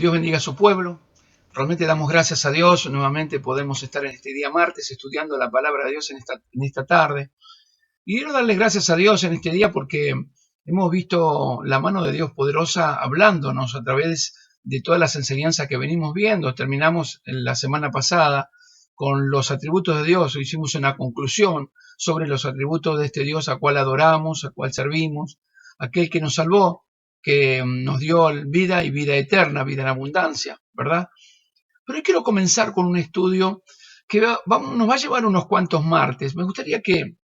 Dios bendiga a su pueblo. Realmente damos gracias a Dios. Nuevamente podemos estar en este día martes estudiando la palabra de Dios en esta tarde. Y quiero darles gracias a Dios en este día porque hemos visto la mano de Dios poderosa hablándonos a través de todas las enseñanzas que venimos viendo. Terminamos la semana pasada con los atributos de Dios. Hicimos una conclusión sobre los atributos de este Dios a cual adoramos, a cual servimos, aquel que nos salvó, que nos dio vida y vida eterna, vida en abundancia, ¿verdad? Pero hoy quiero comenzar con un estudio que nos va a llevar unos cuantos martes. Me gustaría que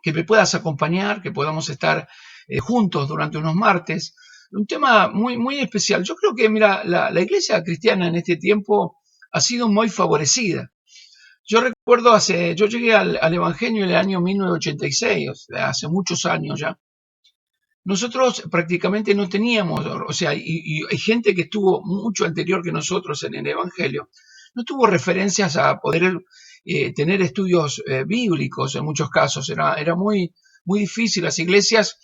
me puedas acompañar, que podamos estar juntos durante unos martes. Un tema muy, muy especial. Yo creo que, mira, la iglesia cristiana en este tiempo ha sido muy favorecida. Yo recuerdo yo llegué al Evangelio en el año 1986, o sea, hace muchos años ya. Nosotros prácticamente no teníamos, o sea, y hay gente que estuvo mucho anterior que nosotros en el Evangelio, no tuvo referencias a poder tener estudios bíblicos en muchos casos. Era muy, muy difícil. Las iglesias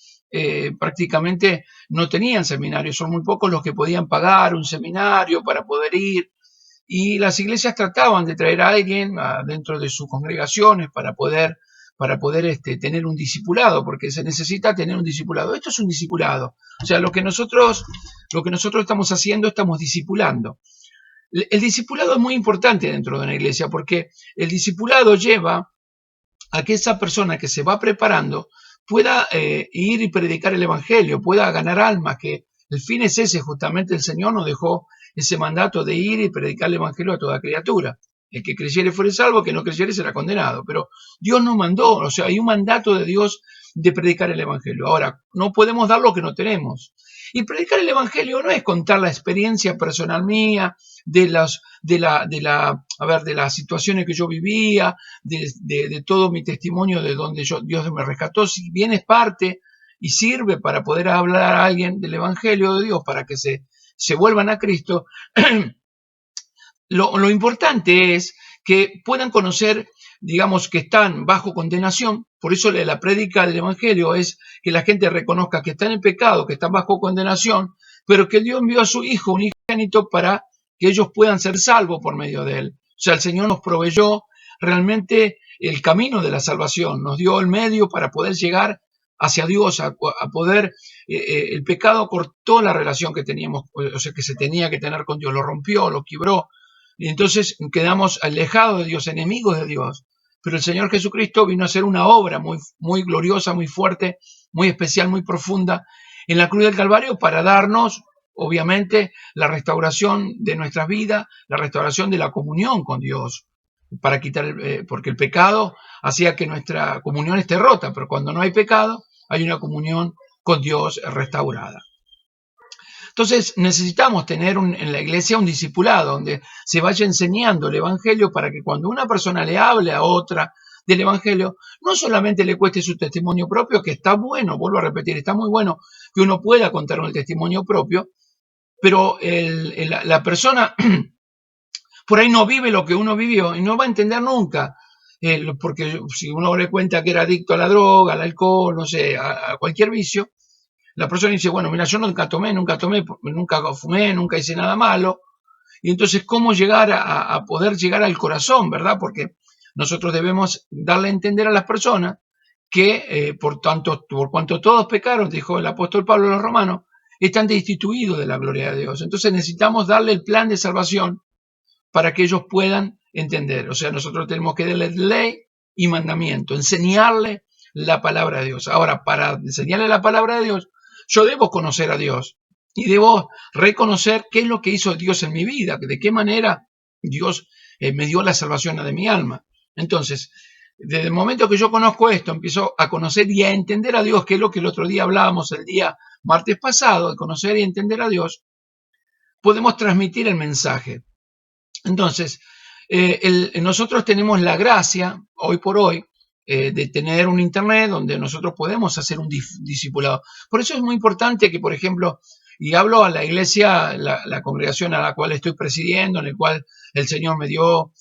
prácticamente no tenían seminarios, son muy pocos los que podían pagar un seminario para poder ir. Y las iglesias trataban de traer a alguien dentro de sus congregaciones para poder tener un discipulado, porque se necesita tener un discipulado. Esto es un discipulado. O sea, lo que nosotros estamos haciendo, estamos discipulando. El discipulado es muy importante dentro de una iglesia, porque el discipulado lleva a que esa persona que se va preparando pueda ir y predicar el evangelio, pueda ganar almas, que el fin es ese. Justamente el Señor nos dejó ese mandato de ir y predicar el evangelio a toda criatura. El que creyere fuere salvo, el que no creyere será condenado. Pero Dios nos mandó, o sea, hay un mandato de Dios de predicar el evangelio. Ahora, no podemos dar lo que no tenemos. Y predicar el evangelio no es contar la experiencia personal mía, de las situaciones que yo vivía, de todo mi testimonio de donde Dios me rescató. Si bien es parte y sirve para poder hablar a alguien del evangelio de Dios para que se vuelvan a Cristo, lo importante es que puedan conocer, digamos, que están bajo condenación. Por eso la prédica del evangelio es que la gente reconozca que están en pecado, que están bajo condenación, pero que Dios envió a su Hijo unigénito para que ellos puedan ser salvos por medio de él. O sea, el Señor nos proveyó realmente el camino de la salvación, nos dio el medio para poder llegar hacia Dios, a poder, el pecado cortó la relación que teníamos, o sea, que se tenía que tener con Dios, lo rompió, lo quebró, y entonces quedamos alejados de Dios, enemigos de Dios. Pero el Señor Jesucristo vino a hacer una obra muy, muy gloriosa, muy fuerte, muy especial, muy profunda en la cruz del Calvario para darnos, obviamente, la restauración de nuestras vidas, la restauración de la comunión con Dios, para quitar, porque el pecado hacía que nuestra comunión esté rota, pero cuando no hay pecado, hay una comunión con Dios restaurada. Entonces necesitamos tener en la iglesia un discipulado donde se vaya enseñando el evangelio para que cuando una persona le hable a otra del evangelio, no solamente le cueste su testimonio propio, que está bueno, vuelvo a repetir, está muy bueno que uno pueda contar el testimonio propio, pero la persona por ahí no vive lo que uno vivió y no va a entender nunca, porque si uno le cuenta que era adicto a la droga, al alcohol, no sé, a cualquier vicio, la persona dice, bueno, mira, yo nunca fumé, nunca hice nada malo. Y entonces, ¿cómo llegar a poder llegar al corazón, verdad? Porque nosotros debemos darle a entender a las personas que, por cuanto todos pecaron, dijo el apóstol Pablo a los romanos, están destituidos de la gloria de Dios. Entonces necesitamos darle el plan de salvación para que ellos puedan entender. O sea, nosotros tenemos que darle ley y mandamiento, enseñarle la palabra de Dios. Ahora, para enseñarle la palabra de Dios, yo debo conocer a Dios y debo reconocer qué es lo que hizo Dios en mi vida, de qué manera Dios me dio la salvación de mi alma. Entonces, desde el momento que yo conozco esto, empiezo a conocer y a entender a Dios, que es lo que el otro día hablábamos el día martes pasado, de conocer y entender a Dios, podemos transmitir el mensaje. Entonces, nosotros tenemos la gracia, hoy por hoy, de tener un internet donde nosotros podemos hacer un discipulado. Por eso es muy importante que, por ejemplo, y hablo a la iglesia, la congregación a la cual estoy presidiendo, en el cual el Señor me dio,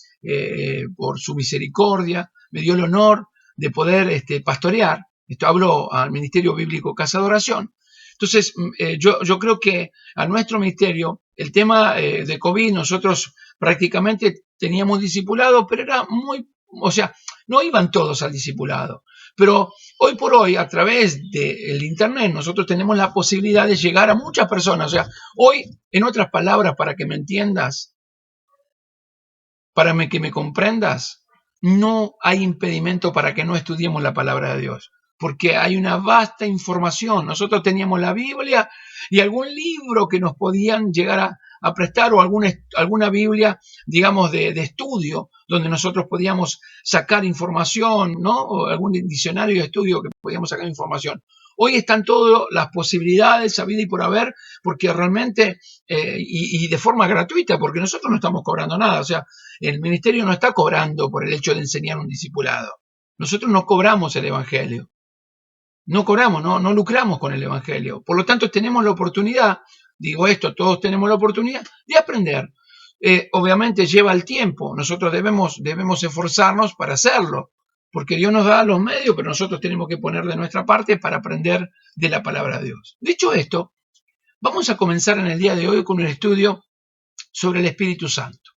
por su misericordia, me dio el honor de poder pastorear. Esto hablo al Ministerio Bíblico Casa de Oración. Entonces, yo creo que a nuestro ministerio el tema de COVID, nosotros prácticamente teníamos discipulado, pero era muy, o sea, no iban todos al discipulado. Pero hoy por hoy, a través del Internet, nosotros tenemos la posibilidad de llegar a muchas personas. O sea, hoy, en otras palabras, para que me entiendas, para que me comprendas, no hay impedimento para que no estudiemos la palabra de Dios, porque hay una vasta información. Nosotros teníamos la Biblia y algún libro que nos podían llegar a prestar, o alguna Biblia, digamos, de estudio, donde nosotros podíamos sacar información, ¿no? O algún diccionario de estudio que podíamos sacar información. Hoy están todas las posibilidades, habidas y por haber, porque realmente, y de forma gratuita, porque nosotros no estamos cobrando nada. O sea, el ministerio no está cobrando por el hecho de enseñar un discipulado. Nosotros no cobramos el evangelio. No cobramos, no lucramos con el evangelio. Por lo tanto, tenemos la oportunidad, digo esto, todos tenemos la oportunidad de aprender. Obviamente lleva el tiempo. Nosotros debemos esforzarnos para hacerlo, porque Dios nos da los medios, pero nosotros tenemos que poner de nuestra parte para aprender de la palabra de Dios. Dicho esto, vamos a comenzar en el día de hoy con un estudio sobre el Espíritu Santo.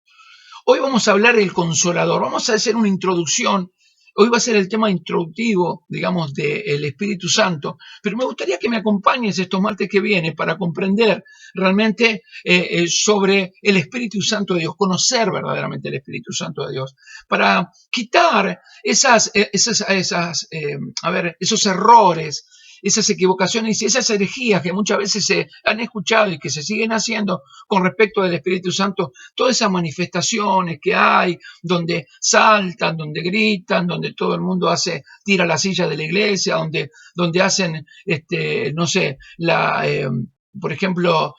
Hoy vamos a hablar del Consolador, vamos a hacer una introducción. Hoy va a ser el tema introductivo, digamos, del Espíritu Santo, pero me gustaría que me acompañes estos martes que vienen para comprender realmente sobre el Espíritu Santo de Dios, conocer verdaderamente el Espíritu Santo de Dios, para quitar esos errores, esas equivocaciones y esas herejías que muchas veces se han escuchado y que se siguen haciendo con respecto del Espíritu Santo, todas esas manifestaciones que hay, donde saltan, donde gritan, donde todo el mundo tira la silla de la iglesia, donde hacen, no sé, por ejemplo,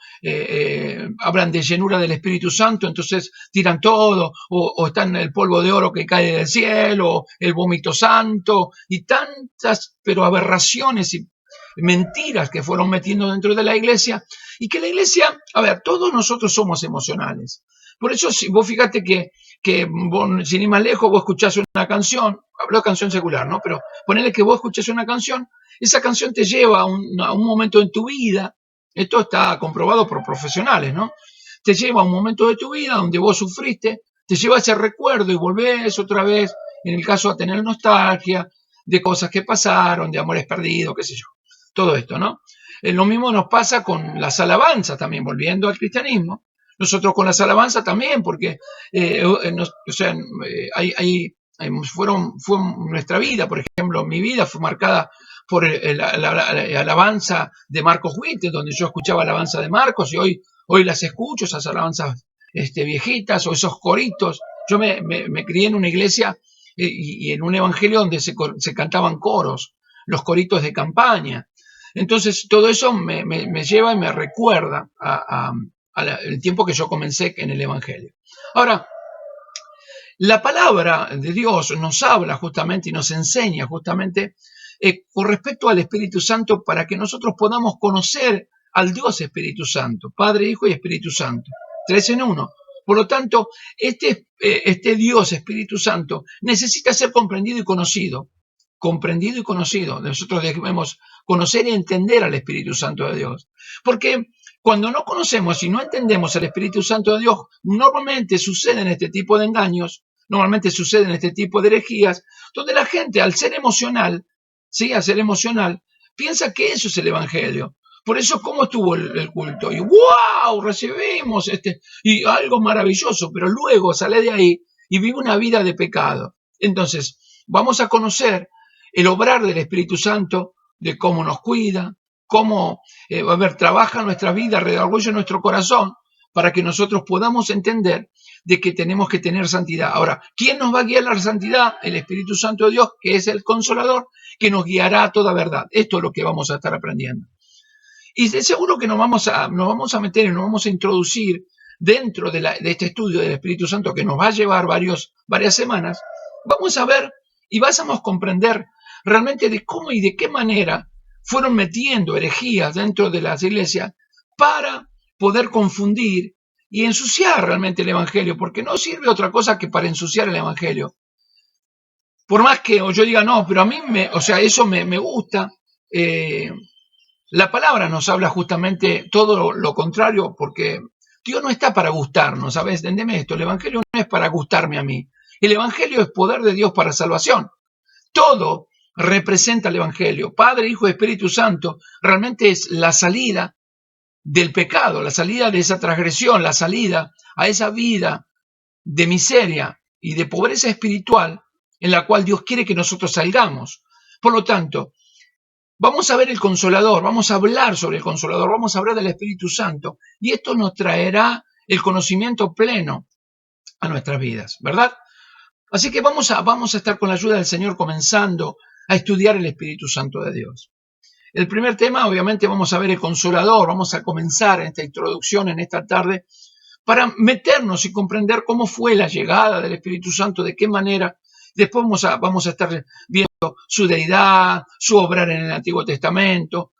hablan de llenura del Espíritu Santo, entonces tiran todo, o están el polvo de oro que cae del cielo, el vómito santo, y tantas, pero aberraciones y mentiras que fueron metiendo dentro de la iglesia, y que la iglesia, a ver, todos nosotros somos emocionales. Por eso, si vos fíjate que vos, sin ir más lejos, vos escuchás una canción, hablo de canción secular, ¿no? Pero ponele que vos escuches una canción, esa canción te lleva a un momento en tu vida. Esto está comprobado por profesionales, ¿no? Te lleva a un momento de tu vida donde vos sufriste, te lleva a ese recuerdo y volvés otra vez, en el caso, a tener nostalgia de cosas que pasaron, de amores perdidos, qué sé yo. Todo esto, ¿no? Lo mismo nos pasa con las alabanzas también, volviendo al cristianismo. Nosotros con las alabanzas también, porque fue nuestra vida, por ejemplo, mi vida fue marcada por la alabanza de Marcos Witt, donde yo escuchaba alabanza de Marcos, y hoy las escucho, esas alabanzas viejitas, o esos coritos. Yo me crié en una iglesia y en un evangelio donde se cantaban coros, los coritos de campaña. Entonces, todo eso me lleva y me recuerda al tiempo que yo comencé en el evangelio. Ahora, la palabra de Dios nos habla justamente y nos enseña justamente con respecto al Espíritu Santo, para que nosotros podamos conocer al Dios Espíritu Santo, Padre, Hijo y Espíritu Santo, 3 en 1. Por lo tanto, este Dios Espíritu Santo necesita ser comprendido y conocido. Nosotros debemos conocer y entender al Espíritu Santo de Dios. Porque cuando no conocemos y no entendemos al Espíritu Santo de Dios, normalmente suceden este tipo de engaños, normalmente suceden este tipo de herejías, donde la gente, al ser emocional, piensa que eso es el Evangelio. Por eso, ¿cómo estuvo el culto? Y ¡wow! Recibimos y algo maravilloso, pero luego sale de ahí y vive una vida de pecado. Entonces, vamos a conocer el obrar del Espíritu Santo, de cómo nos cuida, cómo trabaja nuestra vida, redarguye nuestro corazón, para que nosotros podamos entender de que tenemos que tener santidad. Ahora, ¿quién nos va a guiar a la santidad? El Espíritu Santo de Dios, que es el Consolador, que nos guiará a toda verdad. Esto es lo que vamos a estar aprendiendo. Y de seguro que nos vamos a meter y nos vamos a introducir dentro de este estudio del Espíritu Santo, que nos va a llevar varias semanas. Vamos a ver y vamos a comprender realmente de cómo y de qué manera fueron metiendo herejías dentro de las iglesias para poder confundir y ensuciar realmente el Evangelio, porque no sirve otra cosa que para ensuciar el Evangelio. Por más que yo diga, no, pero a mí eso me gusta, la palabra nos habla justamente todo lo contrario, porque Dios no está para gustarnos, ¿sabes? Entendeme esto, el Evangelio no es para gustarme a mí. El Evangelio es poder de Dios para salvación. Todo representa el Evangelio. Padre, Hijo y Espíritu Santo realmente es la salida del pecado, la salida de esa transgresión, la salida a esa vida de miseria y de pobreza espiritual en la cual Dios quiere que nosotros salgamos. Por lo tanto, vamos a ver el Consolador, vamos a hablar sobre el Consolador, vamos a hablar del Espíritu Santo, y esto nos traerá el conocimiento pleno a nuestras vidas, ¿verdad? Así que vamos a estar con la ayuda del Señor comenzando a estudiar el Espíritu Santo de Dios. El primer tema, obviamente, vamos a ver el Consolador, vamos a comenzar en esta introducción en esta tarde para meternos y comprender cómo fue la llegada del Espíritu Santo, de qué manera. Después vamos a estar viendo su deidad, su obrar en el Antiguo Testamento,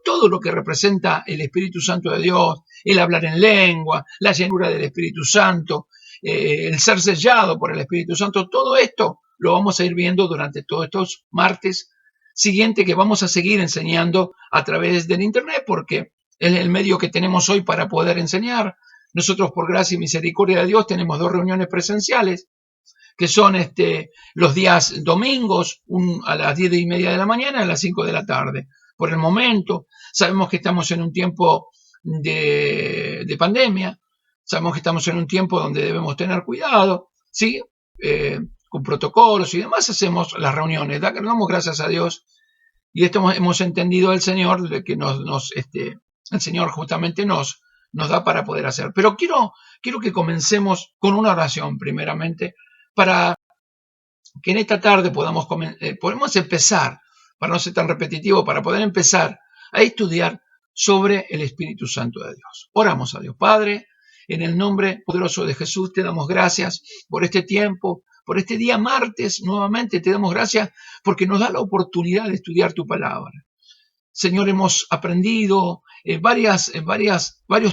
todo lo que representa el Espíritu Santo de Dios, el hablar en lengua, la llenura del Espíritu Santo, el ser sellado por el Espíritu Santo. Todo esto lo vamos a ir viendo durante todos estos martes siguientes que vamos a seguir enseñando a través del Internet, porque es el medio que tenemos hoy para poder enseñar. Nosotros, por gracia y misericordia de Dios, tenemos 2 reuniones presenciales, que son los días domingos, a las 10:30 de la mañana y a las 5 de la tarde. Por el momento, sabemos que estamos en un tiempo de pandemia, sabemos que estamos en un tiempo donde debemos tener cuidado, ¿sí? Con protocolos y demás hacemos las reuniones. Damos gracias a Dios, y esto hemos entendido del Señor, de que el Señor justamente nos da para poder hacer. Pero quiero que comencemos con una oración primeramente, para que en esta tarde podamos empezar, para no ser tan repetitivo, para poder empezar a estudiar sobre el Espíritu Santo de Dios. Oramos a Dios. Padre, en el nombre poderoso de Jesús, te damos gracias por este tiempo, por este día martes. Nuevamente te damos gracias porque nos da la oportunidad de estudiar tu palabra. Señor, hemos aprendido varios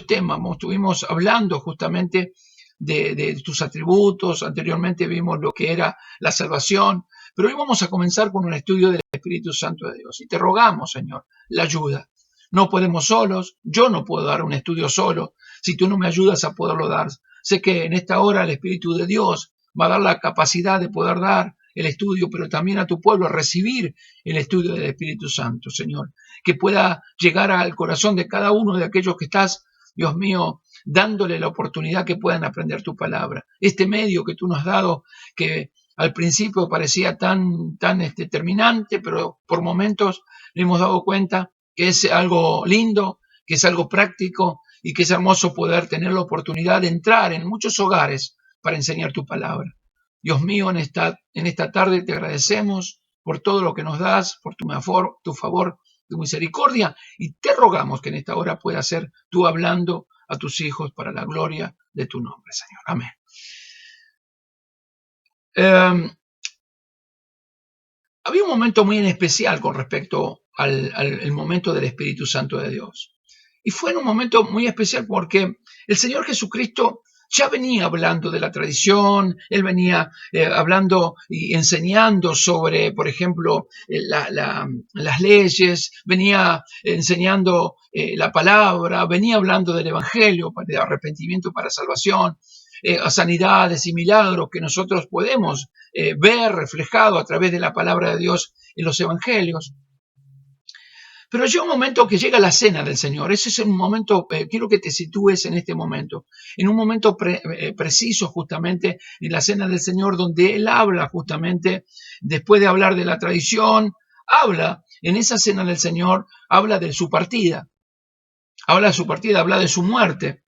temas. Estuvimos hablando justamente de tus atributos. Anteriormente vimos lo que era la salvación, pero hoy vamos a comenzar con un estudio del Espíritu Santo de Dios. Y te rogamos, Señor, la ayuda. No podemos solos, yo no puedo dar un estudio solo, si tú no me ayudas a poderlo dar. Sé que en esta hora el Espíritu de Dios va a dar la capacidad de poder dar el estudio, pero también a tu pueblo a recibir el estudio del Espíritu Santo, Señor, que pueda llegar al corazón de cada uno de aquellos que estás, Dios mío, dándole la oportunidad que puedan aprender tu palabra. Este medio que tú nos has dado, que al principio parecía tan terminante, pero por momentos le hemos dado cuenta que es algo lindo, que es algo práctico y que es hermoso poder tener la oportunidad de entrar en muchos hogares para enseñar tu palabra. Dios mío, en esta tarde te agradecemos por todo lo que nos das, por tu favor, tu misericordia, y te rogamos que en esta hora puedas ser tú hablando a tus hijos para la gloria de tu nombre, Señor. Amén. Había un momento muy en especial con respecto al momento del Espíritu Santo de Dios. Y fue en un momento muy especial porque el Señor Jesucristo ya venía hablando de la tradición, Él venía hablando y enseñando sobre, por ejemplo, las leyes, venía enseñando la palabra, venía hablando del Evangelio, de arrepentimiento para salvación, sanidades y milagros que nosotros podemos ver reflejado a través de la palabra de Dios en los Evangelios. Pero llega un momento que llega la cena del Señor. Ese es un momento, quiero que te sitúes en este momento, en un momento preciso justamente en la cena del Señor, donde Él habla justamente, después de hablar de la tradición, habla en esa cena del Señor, habla de su partida, habla de su muerte.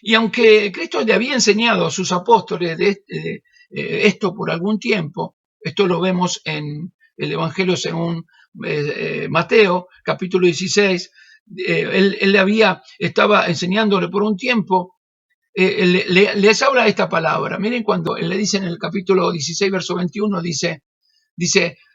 Y aunque Cristo le había enseñado a sus apóstoles esto por algún tiempo, esto lo vemos en el Evangelio según Mateo, capítulo 16, él estaba enseñándole por un tiempo, les habla esta palabra. Miren cuando él le dice en el capítulo 16, verso 21, dice,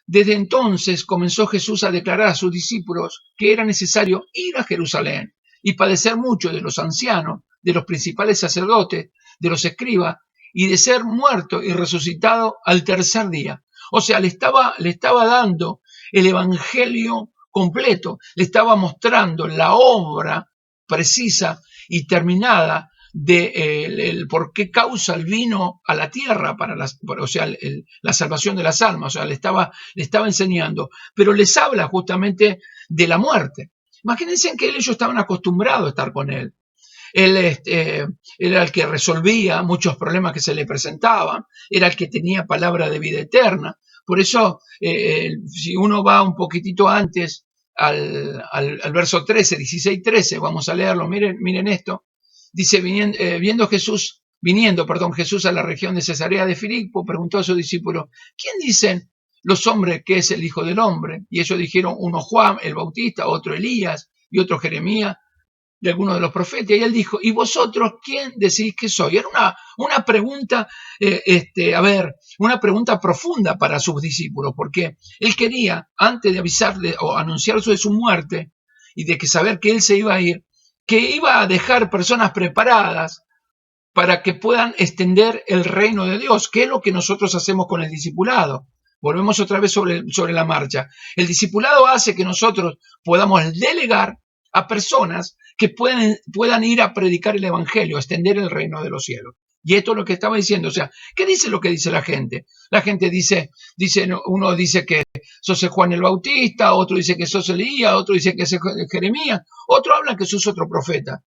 desde entonces comenzó Jesús a declarar a sus discípulos que era necesario ir a Jerusalén y padecer mucho de los ancianos, de los principales sacerdotes, de los escribas, y de ser muerto y resucitado al tercer día. O sea, le estaba dando el evangelio completo, le estaba mostrando la obra precisa y terminada de el por qué causa el vino a la tierra para o sea, la salvación de las almas. O sea, le estaba enseñando, pero les habla justamente de la muerte. Imagínense que ellos estaban acostumbrados a estar con él. Él era el que resolvía muchos problemas que se le presentaban, era el que tenía palabra de vida eterna. Por eso, si uno va un poquitito antes al verso 13, 16, 13, vamos a leerlo, miren esto. Dice, viniendo Jesús a la región de Cesarea de Filipo, preguntó a sus discípulos, ¿quién dicen los hombres que es el Hijo del Hombre? Y ellos dijeron, uno Juan el Bautista, otro Elías y otro Jeremías, de algunos de los profetas. Y él dijo, ¿y vosotros quién decís que soy? Era una pregunta, una pregunta profunda para sus discípulos, porque él quería, antes de avisarle o anunciar de su muerte y de que saber que él se iba a ir, que iba a dejar personas preparadas para que puedan extender el reino de Dios, que es lo que nosotros hacemos con el discipulado. Volvemos otra vez sobre la marcha. El discipulado hace que nosotros podamos delegar a personas que puedan ir a predicar el evangelio, a extender el reino de los cielos. Y esto es lo que estaba diciendo. O sea, ¿qué dice lo que dice la gente? La gente dice, uno dice que sos Juan el Bautista, otro dice que sos Elías, otro dice que sos Jeremías, otro habla que sos otro profeta.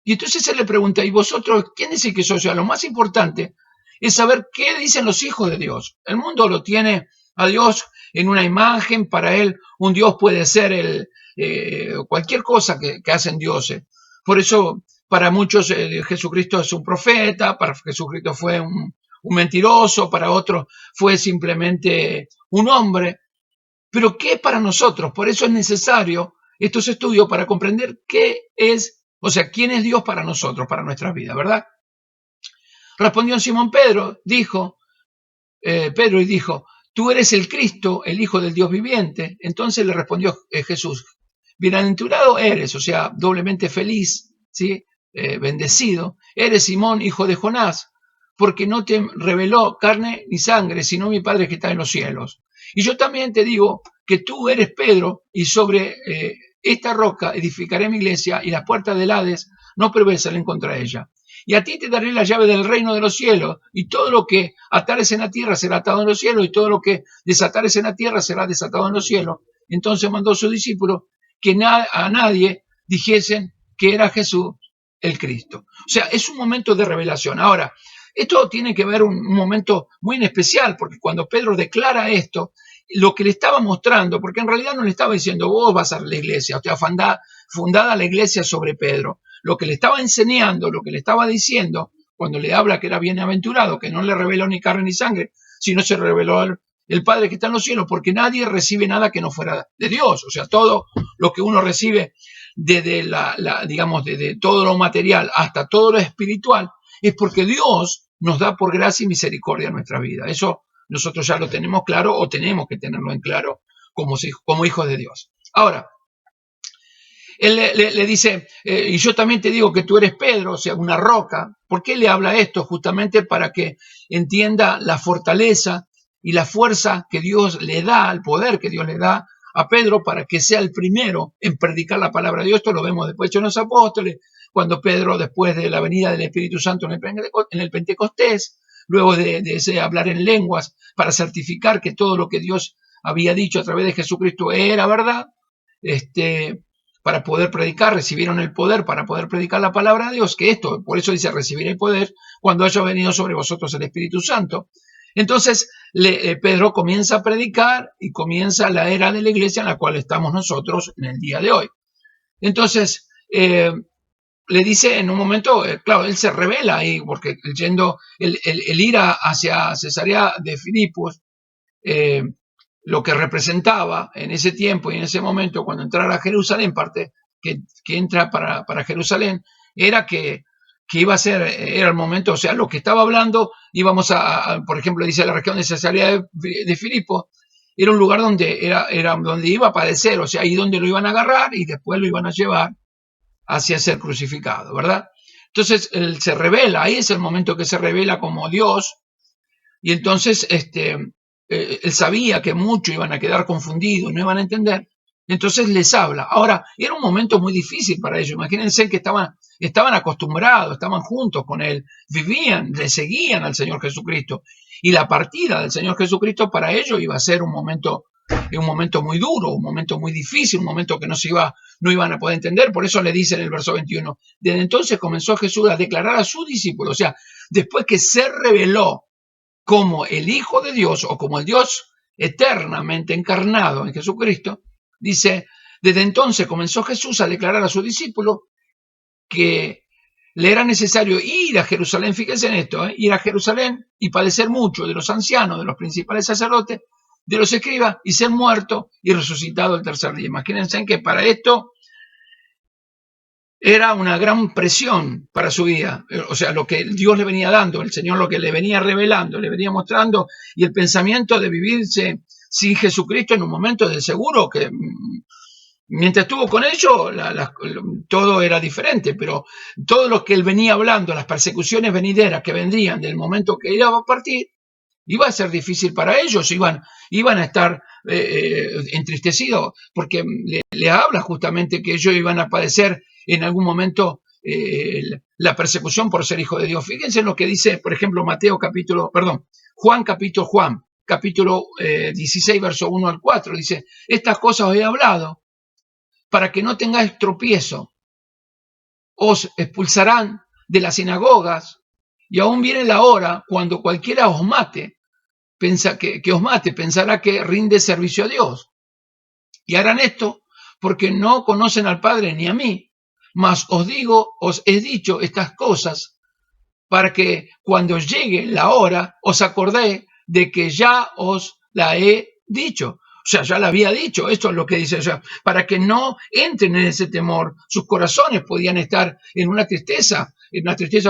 Y entonces él le pregunta, ¿y vosotros quién decís que soy? O sea, lo más importante es saber qué dicen los hijos de Dios. El mundo lo tiene a Dios en una imagen. Para él un Dios puede ser cualquier cosa que hacen dioses. Por eso para muchos Jesucristo es un profeta, para Jesucristo fue un mentiroso, para otros fue simplemente un hombre. Pero ¿qué es para nosotros? Por eso es necesario estos estudios para comprender qué es, o sea, quién es Dios para nosotros, para nuestra vida, ¿verdad? Respondió Simón Pedro y dijo, tú eres el Cristo, el Hijo del Dios viviente. Entonces le respondió Jesús, bienaventurado eres, o sea, doblemente feliz, ¿sí? Bendecido, eres Simón, hijo de Jonás, porque no te reveló carne ni sangre, sino mi Padre que está en los cielos. Y yo también te digo que tú eres Pedro, y sobre esta roca edificaré mi iglesia, y las puertas del Hades no prevalecen contra ella. Y a ti te daré la llave del reino de los cielos, y todo lo que atares en la tierra será atado en los cielos, y todo lo que desatares en la tierra será desatado en los cielos. Entonces mandó a sus discípulos que a nadie dijesen que era Jesús el Cristo. O sea, es un momento de revelación. Ahora, esto tiene que ver un momento muy especial, porque cuando Pedro declara esto, lo que le estaba mostrando, porque en realidad no le estaba diciendo, vos vas a la iglesia, o sea, fundada la iglesia sobre Pedro. Lo que le estaba enseñando, lo que le estaba diciendo, cuando le habla que era bienaventurado, que no le reveló ni carne ni sangre, sino se reveló el Padre que está en los cielos, porque nadie recibe nada que no fuera de Dios. O sea, todo lo que uno recibe, desde digamos, desde todo lo material hasta todo lo espiritual, es porque Dios nos da por gracia y misericordia en nuestra vida. Eso nosotros ya lo tenemos claro, o tenemos que tenerlo en claro como hijos de Dios. Ahora, él le dice, y yo también te digo que tú eres Pedro, o sea, una roca. ¿Por qué le habla esto? Justamente para que entienda la fortaleza y la fuerza que Dios le da, el poder que Dios le da a Pedro para que sea el primero en predicar la palabra de Dios. Esto lo vemos después en los apóstoles, cuando Pedro, después de la venida del Espíritu Santo en el Pentecostés, luego de ese hablar en lenguas para certificar que todo lo que Dios había dicho a través de Jesucristo era verdad, para poder predicar, recibieron el poder para poder predicar la palabra de Dios, que esto, por eso dice recibir el poder cuando haya venido sobre vosotros el Espíritu Santo. Entonces Pedro comienza a predicar y comienza la era de la iglesia en la cual estamos nosotros en el día de hoy. Entonces le dice en un momento, claro, él se revela ahí, porque yendo el ir hacia Cesarea de Filipos, lo que representaba en ese tiempo y en ese momento, cuando entrara a Jerusalén, parte que entra para Jerusalén, era que iba a ser, era el momento, o sea, lo que estaba hablando, íbamos por ejemplo, dice la región de Cesarea de Filipo, era un lugar donde era donde iba a padecer, o sea, ahí donde lo iban a agarrar y después lo iban a llevar hacia ser crucificado, ¿verdad? Entonces, él se revela, ahí es el momento que se revela como Dios, y entonces, él sabía que muchos iban a quedar confundidos, no iban a entender, entonces les habla. Ahora, era un momento muy difícil para ellos. Imagínense que estaban estaban acostumbrados, estaban juntos con él, vivían, le seguían al Señor Jesucristo. Y la partida del Señor Jesucristo para ellos iba a ser un momento muy duro, un momento muy difícil, un momento que no iban a poder entender. Por eso le dice en el verso 21, desde entonces comenzó Jesús a declarar a sus discípulos, o sea, después que se reveló como el Hijo de Dios o como el Dios eternamente encarnado en Jesucristo, dice, desde entonces comenzó Jesús a declarar a sus discípulos que le era necesario ir a Jerusalén, fíjense en esto, ir a Jerusalén y padecer mucho de los ancianos, de los principales sacerdotes, de los escribas, y ser muerto y resucitado el tercer día. Imagínense que para esto era una gran presión para su vida, o sea, lo que Dios le venía dando, el Señor lo que le venía revelando, le venía mostrando, y el pensamiento de vivirse sin Jesucristo en un momento de seguro que mientras estuvo con ellos todo era diferente, pero todo lo que él venía hablando, las persecuciones venideras que vendrían del momento que iba a partir, iba a ser difícil para ellos, iban a estar entristecidos, porque le habla justamente que ellos iban a padecer en algún momento la persecución por ser hijo de Dios. Fíjense en lo que dice, por ejemplo, Juan capítulo 16, verso 1 al 4, dice, estas cosas os he hablado para que no tengáis tropiezo, os expulsarán de las sinagogas, y aún viene la hora cuando cualquiera os mate, pensará que rinde servicio a Dios. Y harán esto porque no conocen al Padre ni a mí, mas os he dicho estas cosas para que cuando llegue la hora os acordéis de que ya os la he dicho. O sea, ya la había dicho, esto es lo que dice, o sea, para que no entren en ese temor. Sus corazones podían estar en una tristeza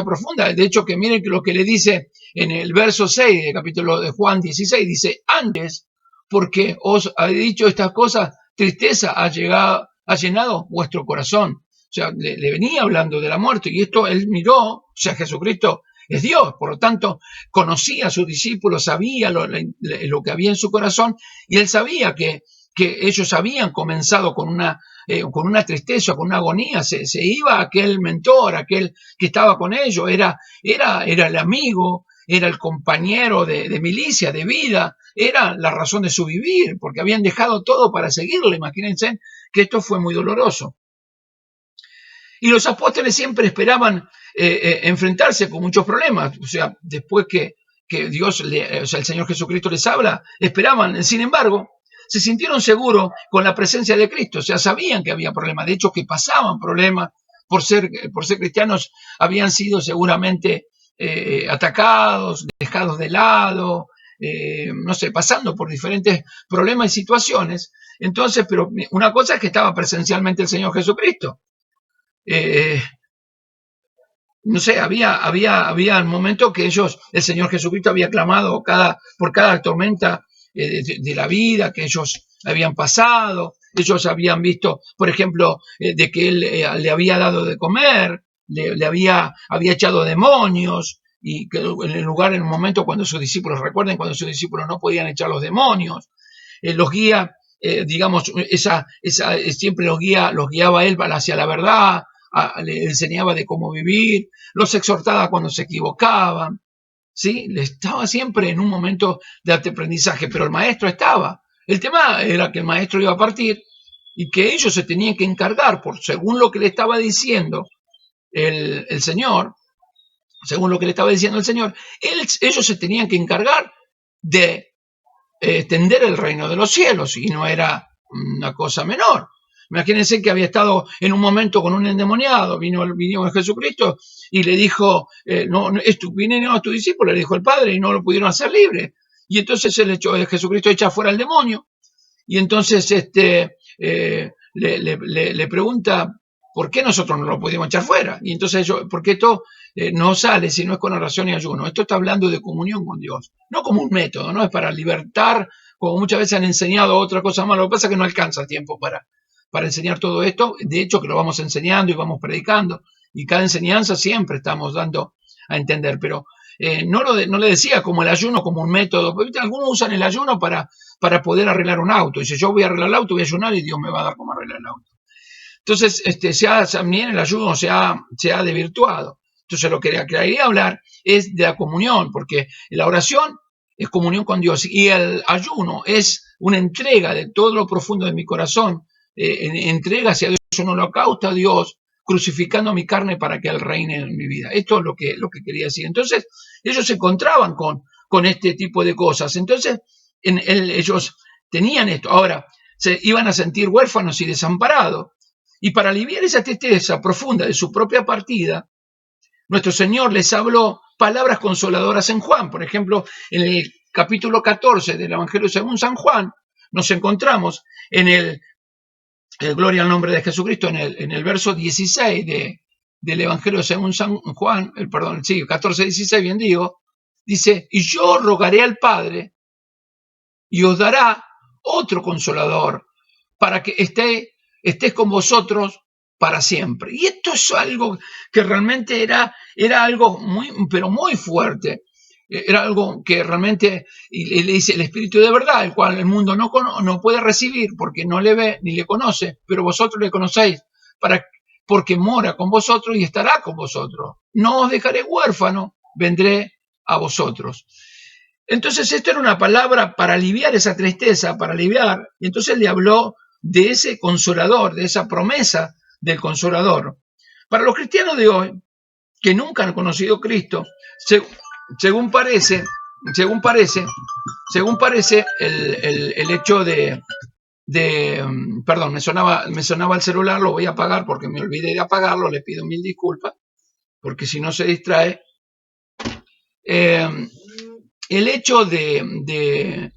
profunda. De hecho, que miren lo que le dice en el verso 6 del capítulo de Juan 16, dice, antes, porque os he dicho estas cosas, tristeza ha llenado vuestro corazón. O sea, le venía hablando de la muerte, y esto él miró, o sea, Jesucristo es Dios, por lo tanto, conocía a sus discípulos, sabía lo que había en su corazón, y él sabía que ellos habían comenzado con una tristeza, con una agonía. Se iba aquel mentor, aquel que estaba con ellos, era el amigo, era el compañero de milicia, de vida, era la razón de su vivir, porque habían dejado todo para seguirle. Imagínense que esto fue muy doloroso. Y los apóstoles siempre esperaban enfrentarse con muchos problemas. O sea, después que el Señor Jesucristo les habla, esperaban. Sin embargo, se sintieron seguros con la presencia de Cristo. O sea, sabían que había problemas. De hecho, que pasaban problemas por ser cristianos. Habían sido seguramente atacados, dejados de lado, no sé, pasando por diferentes problemas y situaciones. Entonces, pero una cosa es que estaba presencialmente el Señor Jesucristo. No sé, había un momento que el Señor Jesucristo había clamado por cada tormenta de la vida que ellos habían pasado. Ellos habían visto, por ejemplo, de que Él le había dado de comer, le había echado demonios, y que en un momento cuando sus discípulos, recuerden, cuando sus discípulos no podían echar los demonios, los guía, digamos, siempre los guiaba Él hacia la verdad, le enseñaba de cómo vivir, los exhortaba cuando se equivocaban, ¿sí? Le estaba siempre en un momento de aprendizaje, pero el maestro estaba. El tema era que el maestro iba a partir y que ellos se tenían que encargar, según lo que le estaba diciendo el Señor, ellos se tenían que encargar de tender el reino de los cielos, y no era una cosa menor. Imagínense que había estado en un momento con un endemoniado, vino Jesucristo y le dijo, vinieron a tu discípulo, le dijo el Padre, y no lo pudieron hacer libre. Y entonces Jesucristo echa fuera al demonio, y entonces le pregunta, ¿por qué nosotros no lo pudimos echar fuera? Y entonces porque esto no sale si no es con oración y ayuno. Esto está hablando de comunión con Dios, no como un método, no es para libertar, como muchas veces han enseñado otra cosa más. Lo que pasa es que no alcanza tiempo para enseñar todo esto. De hecho, que lo vamos enseñando y vamos predicando, y cada enseñanza siempre estamos dando a entender, pero no le decía como el ayuno como un método. Algunos usan el ayuno para poder arreglar un auto. Dice, yo voy a arreglar el auto, voy a ayunar y Dios me va a dar cómo arreglar el auto. Entonces, también el ayuno se ha desvirtuado. Entonces, lo que quería hablar es de la comunión, porque la oración es comunión con Dios y el ayuno es una entrega de todo lo profundo de mi corazón, entrega hacia Dios, un holocausto a Dios, crucificando mi carne para que Él reine en mi vida. Esto es lo que quería decir. Entonces, ellos se encontraban con este tipo de cosas. Entonces, ellos tenían esto. Ahora, se iban a sentir huérfanos y desamparados. Y para aliviar esa tristeza profunda de su propia partida, nuestro Señor les habló palabras consoladoras en Juan. Por ejemplo, en el capítulo 14 del Evangelio según San Juan, nos encontramos en gloria al nombre de Jesucristo, en el verso 16 del Evangelio según San Juan, 14, 16, bien digo, dice, y yo rogaré al Padre y os dará otro consolador para que estés con vosotros para siempre. Y esto es algo que realmente era algo pero muy fuerte. Era algo que realmente le dice el Espíritu de verdad, el cual el mundo no puede recibir porque no le ve ni le conoce, pero vosotros le conocéis porque mora con vosotros y estará con vosotros. No os dejaré huérfano, vendré a vosotros. Entonces esto era una palabra para aliviar esa tristeza, para aliviar, y entonces le habló de ese consolador, de esa promesa del consolador. Para los cristianos de hoy, que nunca han conocido a Cristo, según parece el hecho perdón, me sonaba el celular, lo voy a apagar porque me olvidé de apagarlo, le pido 1000 disculpas, porque si no se distrae. El hecho de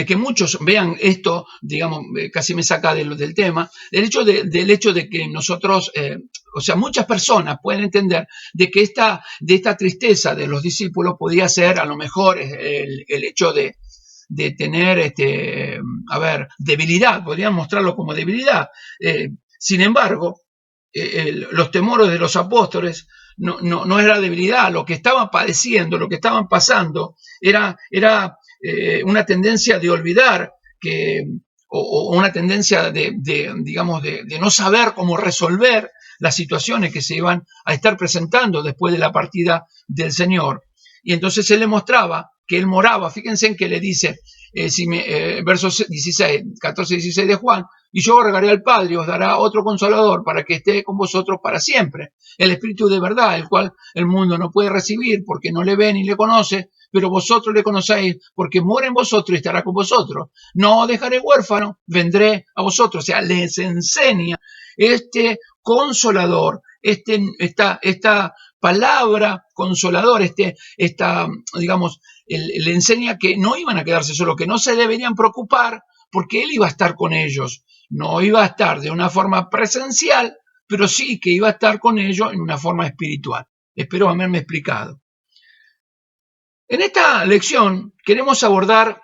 que muchos vean esto, digamos, casi me saca del tema, del hecho de que nosotros, muchas personas pueden entender de que esta tristeza de los discípulos podía ser a lo mejor el hecho de tener, debilidad, podrían mostrarlo como debilidad. Sin embargo, los temores de los apóstoles no era debilidad, lo que estaban padeciendo, lo que estaban pasando, era una tendencia de olvidar o una tendencia de no saber cómo resolver las situaciones que se iban a estar presentando después de la partida del Señor. Y entonces Él le mostraba que Él moraba, fíjense en que le dice, versos 14 y 16 de Juan, y yo rogaré al Padre, os dará otro consolador para que esté con vosotros para siempre, el Espíritu de verdad, el cual el mundo no puede recibir porque no le ve ni le conoce, pero vosotros le conocéis porque mora en vosotros y estará con vosotros. No os dejaré huérfano, vendré a vosotros. O sea, les enseña este consolador, esta palabra consolador, digamos, le enseña que no iban a quedarse solos, que no se deberían preocupar porque Él iba a estar con ellos. No iba a estar de una forma presencial, pero sí que iba a estar con ellos en una forma espiritual. Espero haberme explicado. En esta lección queremos abordar,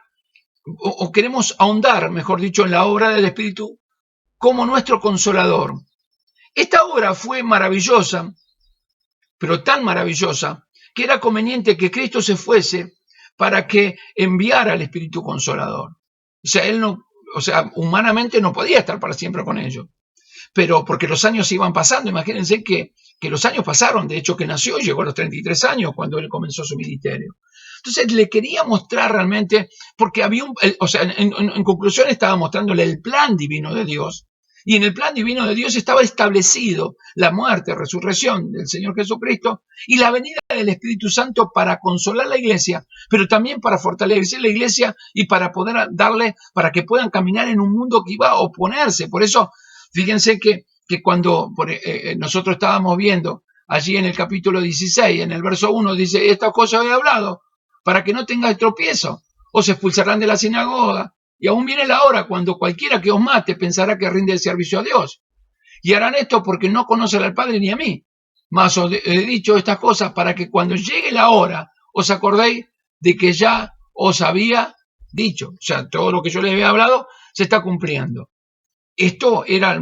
o queremos ahondar, mejor dicho, en la obra del Espíritu como nuestro consolador. Esta obra fue maravillosa, pero tan maravillosa, que era conveniente que Cristo se fuese para que enviara al Espíritu Consolador. O sea, Él humanamente no podía estar para siempre con ellos. Pero porque los años iban pasando, imagínense que los años pasaron, de hecho que nació y llegó a los 33 años cuando Él comenzó su ministerio. Entonces le quería mostrar realmente, porque había en conclusión estaba mostrándole el plan divino de Dios, y en el plan divino de Dios estaba establecido la muerte, resurrección del Señor Jesucristo y la venida del Espíritu Santo para consolar la iglesia, pero también para fortalecer la iglesia y para poder para que puedan caminar en un mundo que iba a oponerse. Por eso, fíjense que cuando nosotros estábamos viendo allí en el capítulo 16, en el verso 1, dice, estas cosas he hablado para que no tengáis tropiezo, os expulsarán de la sinagoga. Y aún viene la hora cuando cualquiera que os mate pensará que rinde el servicio a Dios. Y harán esto porque no conocen al Padre ni a mí. Mas os he dicho estas cosas para que cuando llegue la hora os acordéis de que ya os había dicho. O sea, todo lo que yo les había hablado se está cumpliendo. Esto era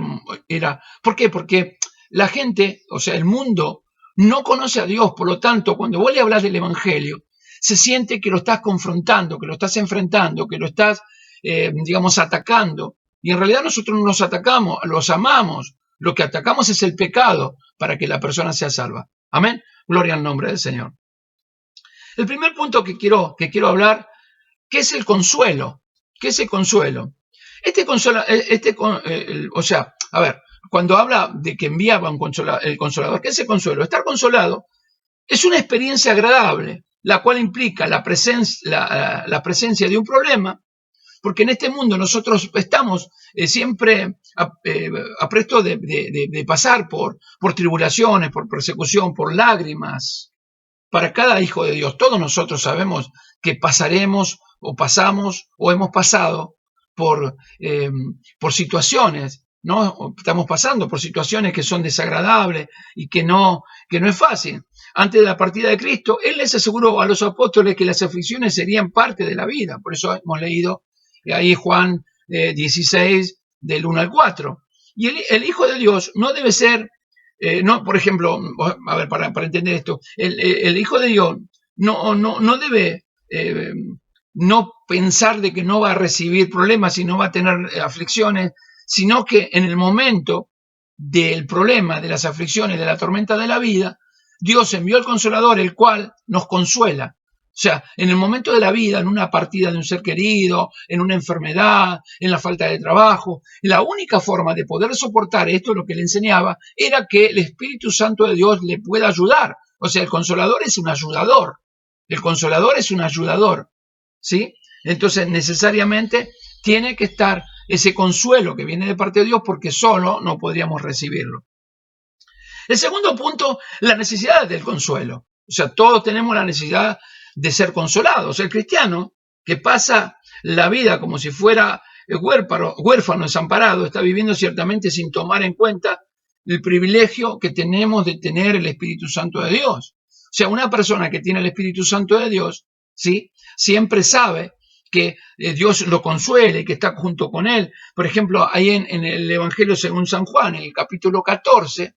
¿por qué? Porque la gente, o sea, el mundo no conoce a Dios. Por lo tanto, cuando vos le hablas del Evangelio, se siente que lo estás confrontando, que lo estás enfrentando, que lo estás digamos, atacando. Y en realidad nosotros no los atacamos, los amamos. Lo que atacamos es el pecado para que la persona sea salva. Amén. Gloria al nombre del Señor. El primer punto que quiero hablar, ¿qué es el consuelo? ¿Qué es el consuelo? A ver, cuando habla de que enviaba el consolador, ¿qué es el consuelo? Estar consolado es una experiencia agradable, la cual implica la presencia de un problema, porque en este mundo nosotros estamos siempre a presto de pasar por tribulaciones, por persecución, por lágrimas. Para cada hijo de Dios, todos nosotros sabemos que pasaremos o pasamos o hemos pasado por situaciones, ¿no? Estamos pasando por situaciones que son desagradables y que no es fácil. Antes de la partida de Cristo, Él les aseguró a los apóstoles que las aflicciones serían parte de la vida. Por eso hemos leído ahí Juan 16, del 1 al 4. Y el Hijo de Dios no debe ser, no, por ejemplo, a ver, para entender esto, el Hijo de Dios no debe no pensar de que no va a recibir problemas y no va a tener aflicciones, sino que en el momento del problema, de las aflicciones, de la tormenta de la vida, Dios envió al Consolador, el cual nos consuela. O sea, en el momento de la vida, en una partida de un ser querido, en una enfermedad, en la falta de trabajo, la única forma de poder soportar esto, lo que le enseñaba, era que el Espíritu Santo de Dios le pueda ayudar. O sea, el Consolador es un ayudador. El Consolador es un ayudador, ¿sí? Entonces, necesariamente tiene que estar ese consuelo que viene de parte de Dios, porque solo no podríamos recibirlo. El segundo punto, la necesidad del consuelo. O sea, todos tenemos la necesidad de ser consolados. El cristiano que pasa la vida como si fuera huérfano, desamparado, está viviendo ciertamente sin tomar en cuenta el privilegio que tenemos de tener el Espíritu Santo de Dios. O sea, una persona que tiene el Espíritu Santo de Dios, ¿sí?, siempre sabe que Dios lo consuele, que está junto con él. Por ejemplo, ahí en el Evangelio según San Juan, en el capítulo 14,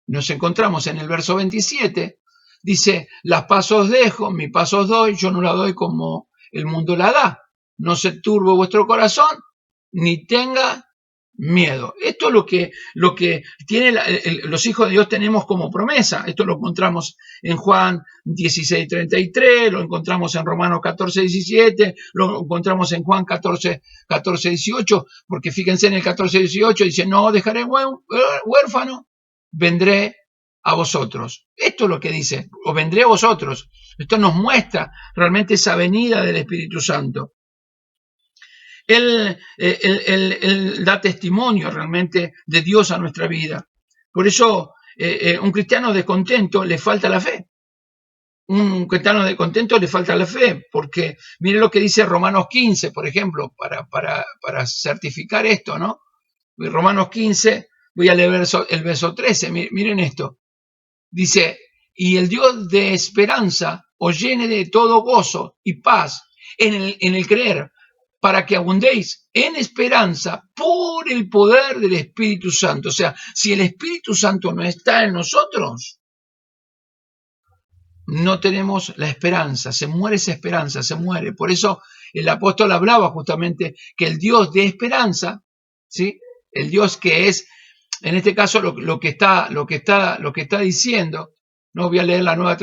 nos encontramos en el verso 27, dice, las paz os dejo, mi paz os doy, yo no la doy como el mundo la da. No se turbe vuestro corazón, ni tenga miedo. Esto es lo que tiene los hijos de Dios tenemos como promesa. Esto lo encontramos en Juan 16:33, lo encontramos en Romanos 14:17, lo encontramos en Juan 14:18, porque fíjense en el 14:18, dice, no os dejaré huérfano, vendré a vosotros. Esto es lo que dice, o vendré a vosotros. Esto nos muestra realmente esa venida del Espíritu Santo. Él da testimonio realmente de Dios a nuestra vida. Por eso, un cristiano descontento le falta la fe. Un cristiano descontento le falta la fe, porque mire lo que dice Romanos 15, por ejemplo, para certificar esto, ¿no? Romanos 15, voy a leer el verso 13, miren esto. Dice, y el Dios de esperanza os llene de todo gozo y paz en el creer, para que abundéis en esperanza por el poder del Espíritu Santo. O sea, si el Espíritu Santo no está en nosotros, no tenemos la esperanza, se muere esa esperanza, se muere. Por eso el apóstol hablaba justamente que el Dios de esperanza, ¿sí?, el Dios que es, en este caso, lo que está diciendo, no voy a leer la nueva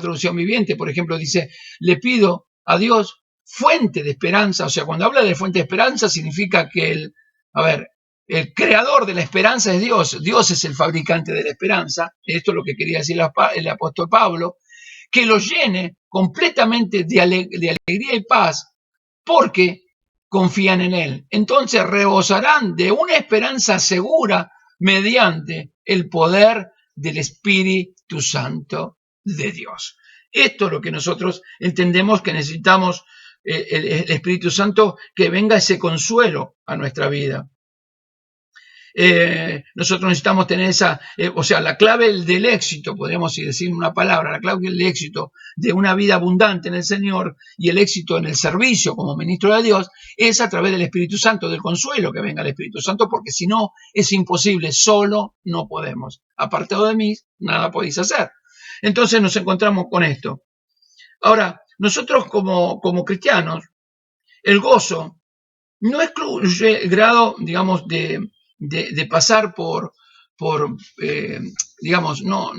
traducción viviente, por ejemplo, dice, le pido a Dios fuente de esperanza. O sea, cuando habla de fuente de esperanza significa que el creador de la esperanza es Dios. Dios es el fabricante de la esperanza. Esto es lo que quería decir el apóstol Pablo, que los llene completamente de alegría y paz, porque confían en él. Entonces rebosarán de una esperanza segura mediante el poder del Espíritu Santo de Dios. Esto es lo que nosotros entendemos que necesitamos, el Espíritu Santo, que venga ese consuelo a nuestra vida. Nosotros necesitamos tener la clave del éxito, podríamos decir una palabra, la clave del éxito de una vida abundante en el Señor y el éxito en el servicio como ministro de Dios es a través del Espíritu Santo, del consuelo que venga el Espíritu Santo, porque si no es imposible, solo no podemos. Apartado de mí, nada podéis hacer. Entonces nos encontramos con esto. Ahora, nosotros como cristianos, el gozo no excluye el grado, digamos, de pasar por digamos, no,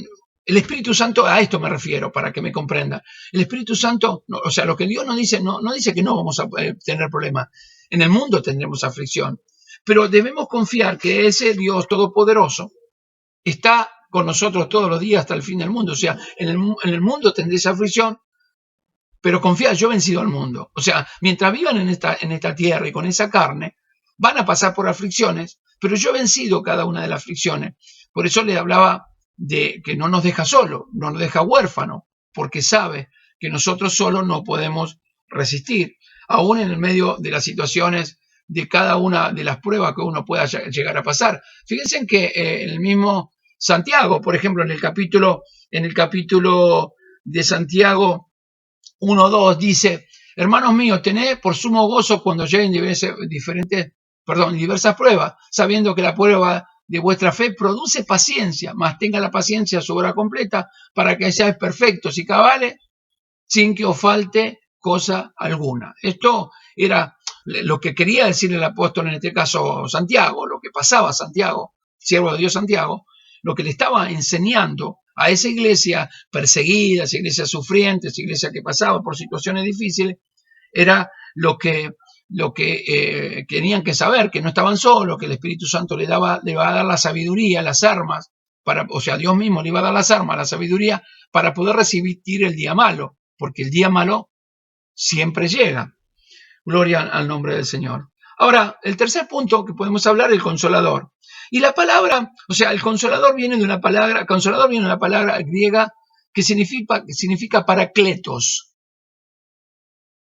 el Espíritu Santo, a esto me refiero, para que me comprenda. El Espíritu Santo, no, o sea, lo que Dios nos dice, no dice que no vamos a tener problemas. En el mundo tendremos aflicción, pero debemos confiar que ese Dios todopoderoso está con nosotros todos los días hasta el fin del mundo. O sea, en el mundo tendréis aflicción, pero confía, yo he vencido al mundo. O sea, mientras vivan en esta tierra y con esa carne, van a pasar por aflicciones, pero yo he vencido cada una de las aflicciones. Por eso le hablaba de que no nos deja solo, no nos deja huérfano, porque sabe que nosotros solos no podemos resistir, aún en el medio de las situaciones de cada una de las pruebas que uno pueda llegar a pasar. Fíjense que el mismo Santiago, por ejemplo, en el capítulo de Santiago 1:2 dice: hermanos míos, tened por sumo gozo cuando lleguen diversas pruebas, sabiendo que la prueba de vuestra fe produce paciencia, mas tenga la paciencia su obra completa, para que seáis perfectos y cabales, sin que os falte cosa alguna. Esto era lo que quería decir el apóstol, en este caso Santiago, lo que pasaba Santiago, siervo de Dios Santiago, lo que le estaba enseñando a esa iglesia perseguida, esa iglesia sufriente, esa iglesia que pasaba por situaciones difíciles, era lo que tenían que saber, que no estaban solos, que el Espíritu Santo le va a dar la sabiduría, las armas, o sea, Dios mismo le iba a dar las armas, la sabiduría, para poder resistir el día malo, porque el día malo siempre llega. Gloria al nombre del Señor. Ahora, el tercer punto que podemos hablar es el consolador. Y la palabra, o sea, el consolador viene de una palabra griega que significa paracletos.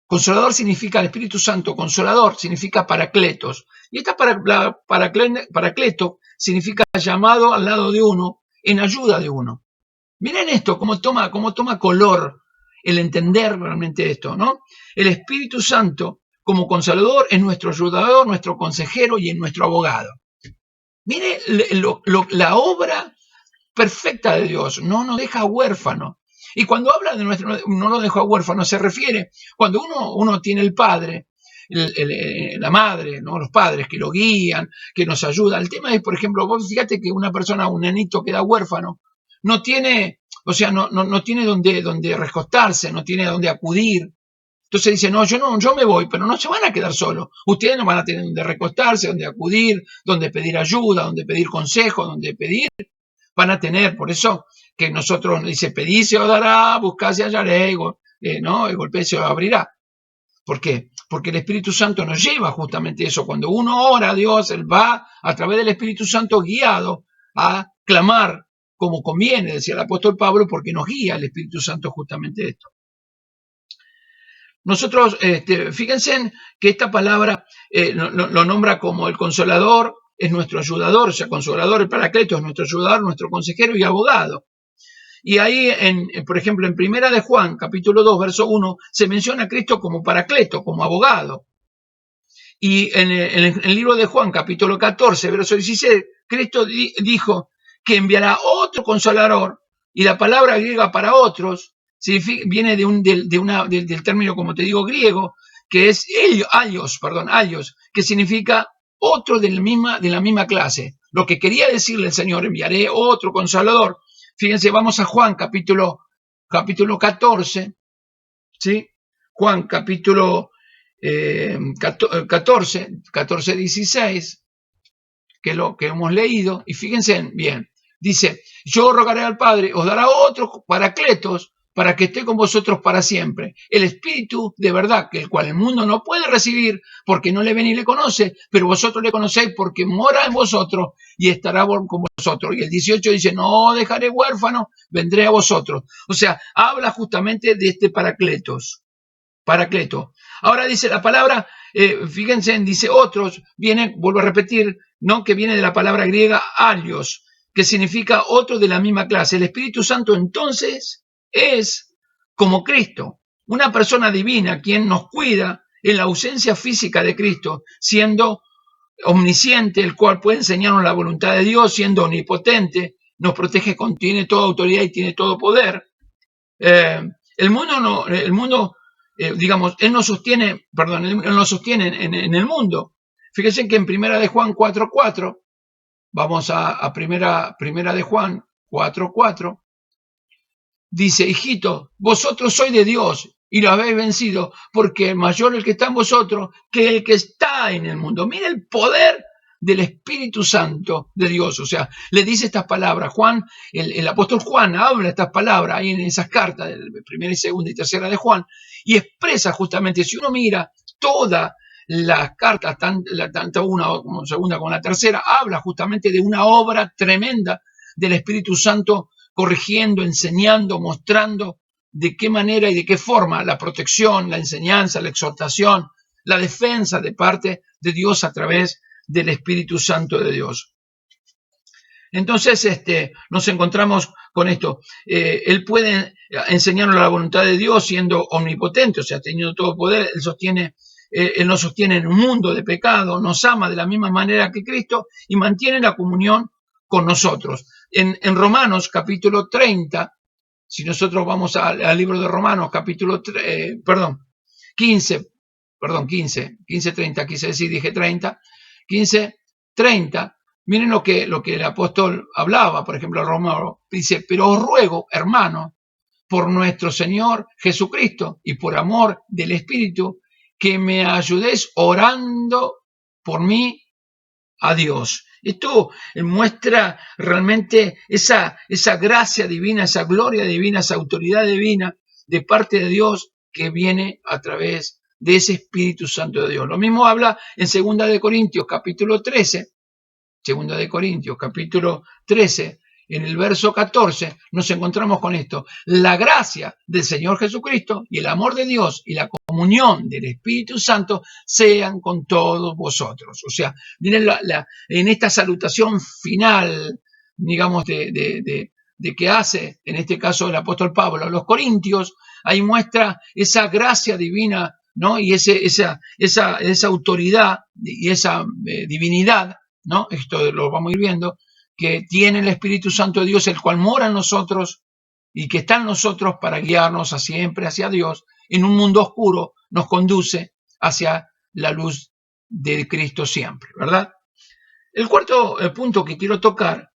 Consolador significa el Espíritu Santo, consolador significa paracletos. Y esta paracleto significa llamado al lado de uno, en ayuda de uno. Miren esto, cómo toma color el entender realmente esto, ¿no? El Espíritu Santo, como consolador, es nuestro ayudador, nuestro consejero y es nuestro abogado. Mire la obra perfecta de Dios, no nos deja huérfanos. Y cuando habla de no nos deja huérfanos, se refiere cuando uno tiene el padre, la madre, ¿no? Los padres que lo guían, que nos ayudan. El tema es, por ejemplo, vos fíjate que un nenito queda huérfano, no tiene, o sea, no tiene donde recostarse, no tiene donde acudir. Entonces dice, yo me voy, pero no se van a quedar solos. Ustedes no van a tener donde recostarse, donde acudir, donde pedir ayuda, donde pedir consejo, donde pedir. Van a tener, por eso que nosotros dice, pedí se os dará, buscad se hallaré, ¿no? Y golpeé se os abrirá. ¿Por qué? Porque el Espíritu Santo nos lleva justamente eso. Cuando uno ora a Dios, Él va a través del Espíritu Santo guiado a clamar como conviene, decía el apóstol Pablo, porque nos guía el Espíritu Santo justamente esto. Nosotros, fíjense que esta palabra lo nombra como el consolador, es nuestro ayudador, o sea, consolador, el paracleto es nuestro ayudador, nuestro consejero y abogado. Y ahí, por ejemplo, en Primera de Juan, capítulo 2, verso 1, se menciona a Cristo como paracleto, como abogado. Y en el libro de Juan, capítulo 14, verso 16, Cristo dijo que enviará otro consolador, y la palabra griega para otros viene del término, como te digo, griego, que es aios, que significa otro de la misma clase. Lo que quería decirle el Señor, enviaré otro consolador. Fíjense, vamos a Juan, capítulo 14, ¿sí? Juan, capítulo 14, 16, que lo que hemos leído, y fíjense bien, dice, yo rogaré al Padre, os dará otros paracletos, para que esté con vosotros para siempre. El Espíritu de verdad, que el cual el mundo no puede recibir, porque no le ve ni le conoce, pero vosotros le conocéis porque mora en vosotros y estará con vosotros. Y el 18 dice, no dejaré huérfano, vendré a vosotros. O sea, habla justamente de este paracleto. Ahora dice la palabra, fíjense, dice otros, vuelvo a repetir, ¿no? Que viene de la palabra griega alios, que significa otro de la misma clase. El Espíritu Santo entonces es como Cristo, una persona divina quien nos cuida en la ausencia física de Cristo, siendo omnisciente, el cual puede enseñarnos la voluntad de Dios, siendo omnipotente, nos protege, tiene toda autoridad y tiene todo poder. El mundo digamos, Él nos sostiene, perdón, Él nos sostiene en el mundo. Fíjense que en Primera de Juan 4:4, vamos a primera de Juan 4:4, dice, hijito, vosotros sois de Dios y lo habéis vencido, porque mayor el que está en vosotros que el que está en el mundo. Mira el poder del Espíritu Santo de Dios. O sea, le dice estas palabras. Juan, el apóstol Juan habla estas palabras ahí en esas cartas, de primera y segunda y tercera de Juan, y expresa justamente, si uno mira todas las cartas, tanto una como segunda como la tercera, habla justamente de una obra tremenda del Espíritu Santo corrigiendo, enseñando, mostrando de qué manera y de qué forma la protección, la enseñanza, la exhortación, la defensa de parte de Dios a través del Espíritu Santo de Dios. Entonces, nos encontramos con esto. Él puede enseñarnos la voluntad de Dios siendo omnipotente, o sea, teniendo todo poder. Él nos sostiene en un mundo de pecado, nos ama de la misma manera que Cristo y mantiene la comunión con nosotros. En Romanos capítulo 30, si nosotros vamos al libro de Romanos capítulo 15, 30, quise decir, dije 30, 15, 30, miren lo que el apóstol hablaba, por ejemplo, Romano, dice, pero os ruego, hermano, por nuestro Señor Jesucristo y por amor del Espíritu, que me ayudéis orando por mí a Dios. Esto muestra realmente esa gracia divina, esa gloria divina, esa autoridad divina de parte de Dios que viene a través de ese Espíritu Santo de Dios. Lo mismo habla en 2 de Corintios capítulo 13, 2 de Corintios capítulo 13, en el verso 14, nos encontramos con esto. La gracia del Señor Jesucristo y el amor de Dios y la comunión del Espíritu Santo sean con todos vosotros. O sea, miren en esta salutación final, digamos, de que hace, en este caso, el apóstol Pablo a los Corintios, ahí muestra esa gracia divina, ¿no? Y esa autoridad y esa divinidad, ¿no? Esto lo vamos a ir viendo, que tiene el Espíritu Santo de Dios, el cual mora en nosotros y que está en nosotros para guiarnos siempre hacia Dios. En un mundo oscuro nos conduce hacia la luz de Cristo siempre, ¿verdad? El cuarto punto que quiero tocar,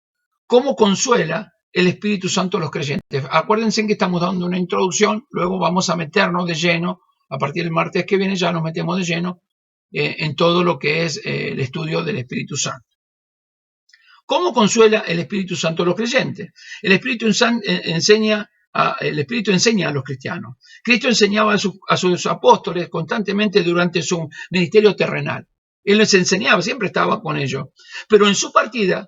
¿cómo consuela el Espíritu Santo a los creyentes? Acuérdense que estamos dando una introducción, luego vamos a meternos de lleno, a partir del martes que viene ya nos metemos de lleno en todo lo que es el estudio del Espíritu Santo. ¿Cómo consuela el Espíritu Santo a los creyentes? El Espíritu enseña a los cristianos. Cristo enseñaba a sus apóstoles constantemente durante su ministerio terrenal. Él les enseñaba, siempre estaba con ellos. Pero en su partida,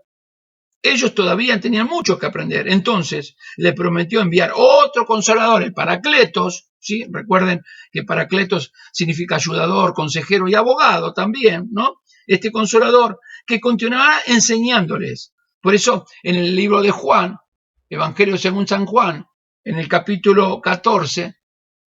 ellos todavía tenían mucho que aprender. Entonces, le prometió enviar otro consolador, el Paracletos. ¿Sí? Recuerden que Paracletos significa ayudador, consejero y abogado también, ¿no? Este consolador que continuará enseñándoles. Por eso, en el libro de Juan, Evangelio según San Juan, en el capítulo 14,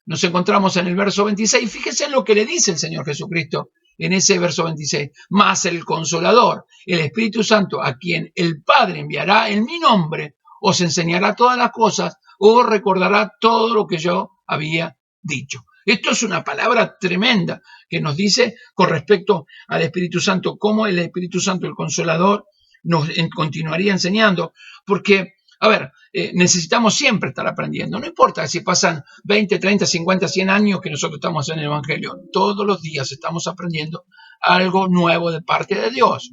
nos encontramos en el verso 26. Fíjense en lo que le dice el Señor Jesucristo en ese verso 26. Mas el Consolador, el Espíritu Santo, a quien el Padre enviará en mi nombre, os enseñará todas las cosas, os recordará todo lo que yo había dicho. Esto es una palabra tremenda que nos dice con respecto al Espíritu Santo, cómo el Espíritu Santo, el Consolador, nos continuaría enseñando, porque, a ver, necesitamos siempre estar aprendiendo, no importa si pasan 20, 30, 50, 100 años que nosotros estamos en el Evangelio, todos los días estamos aprendiendo algo nuevo de parte de Dios.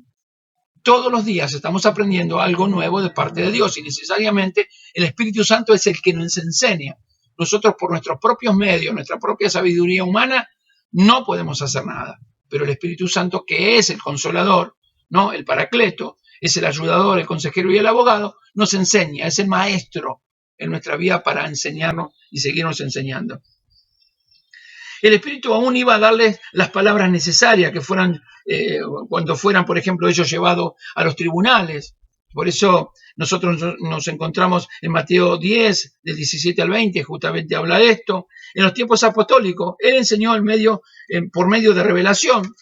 Todos los días estamos aprendiendo algo nuevo de parte de Dios y necesariamente el Espíritu Santo es el que nos enseña. Nosotros por nuestros propios medios, nuestra propia sabiduría humana, no podemos hacer nada. Pero el Espíritu Santo, que es el Consolador, ¿no? El Paracleto, es el ayudador, el consejero y el abogado, nos enseña, es el maestro en nuestra vida para enseñarnos y seguirnos enseñando. El Espíritu aún iba a darles las palabras necesarias que fueran, cuando fueran, por ejemplo, ellos llevados a los tribunales. Por eso nosotros nos encontramos en Mateo 10, del 17 al 20, justamente habla de esto. En los tiempos apostólicos, Él enseñó por medio de revelación,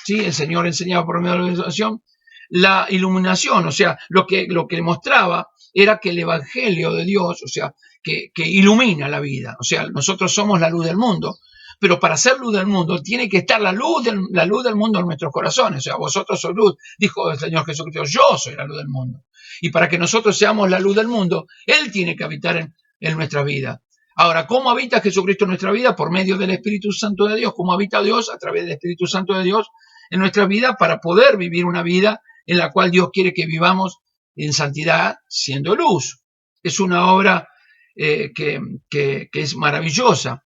¿sí? El Señor enseñaba por medio de revelación la iluminación, o sea, lo que mostraba era que el Evangelio de Dios, o sea, que ilumina la vida, o sea, nosotros somos la luz del mundo. pero para ser luz del mundo tiene que estar la luz del mundo en nuestros corazones. O sea, vosotros sois luz, dijo el Señor Jesucristo, yo soy la luz del mundo. Y para que nosotros seamos la luz del mundo, Él tiene que habitar en nuestra vida. Ahora, ¿cómo habita Jesucristo en nuestra vida? Por medio del Espíritu Santo de Dios. ¿Cómo habita Dios? A través del Espíritu Santo de Dios en nuestra vida, para poder vivir una vida en la cual Dios quiere que vivamos en santidad siendo luz. Es una obra que es maravillosa.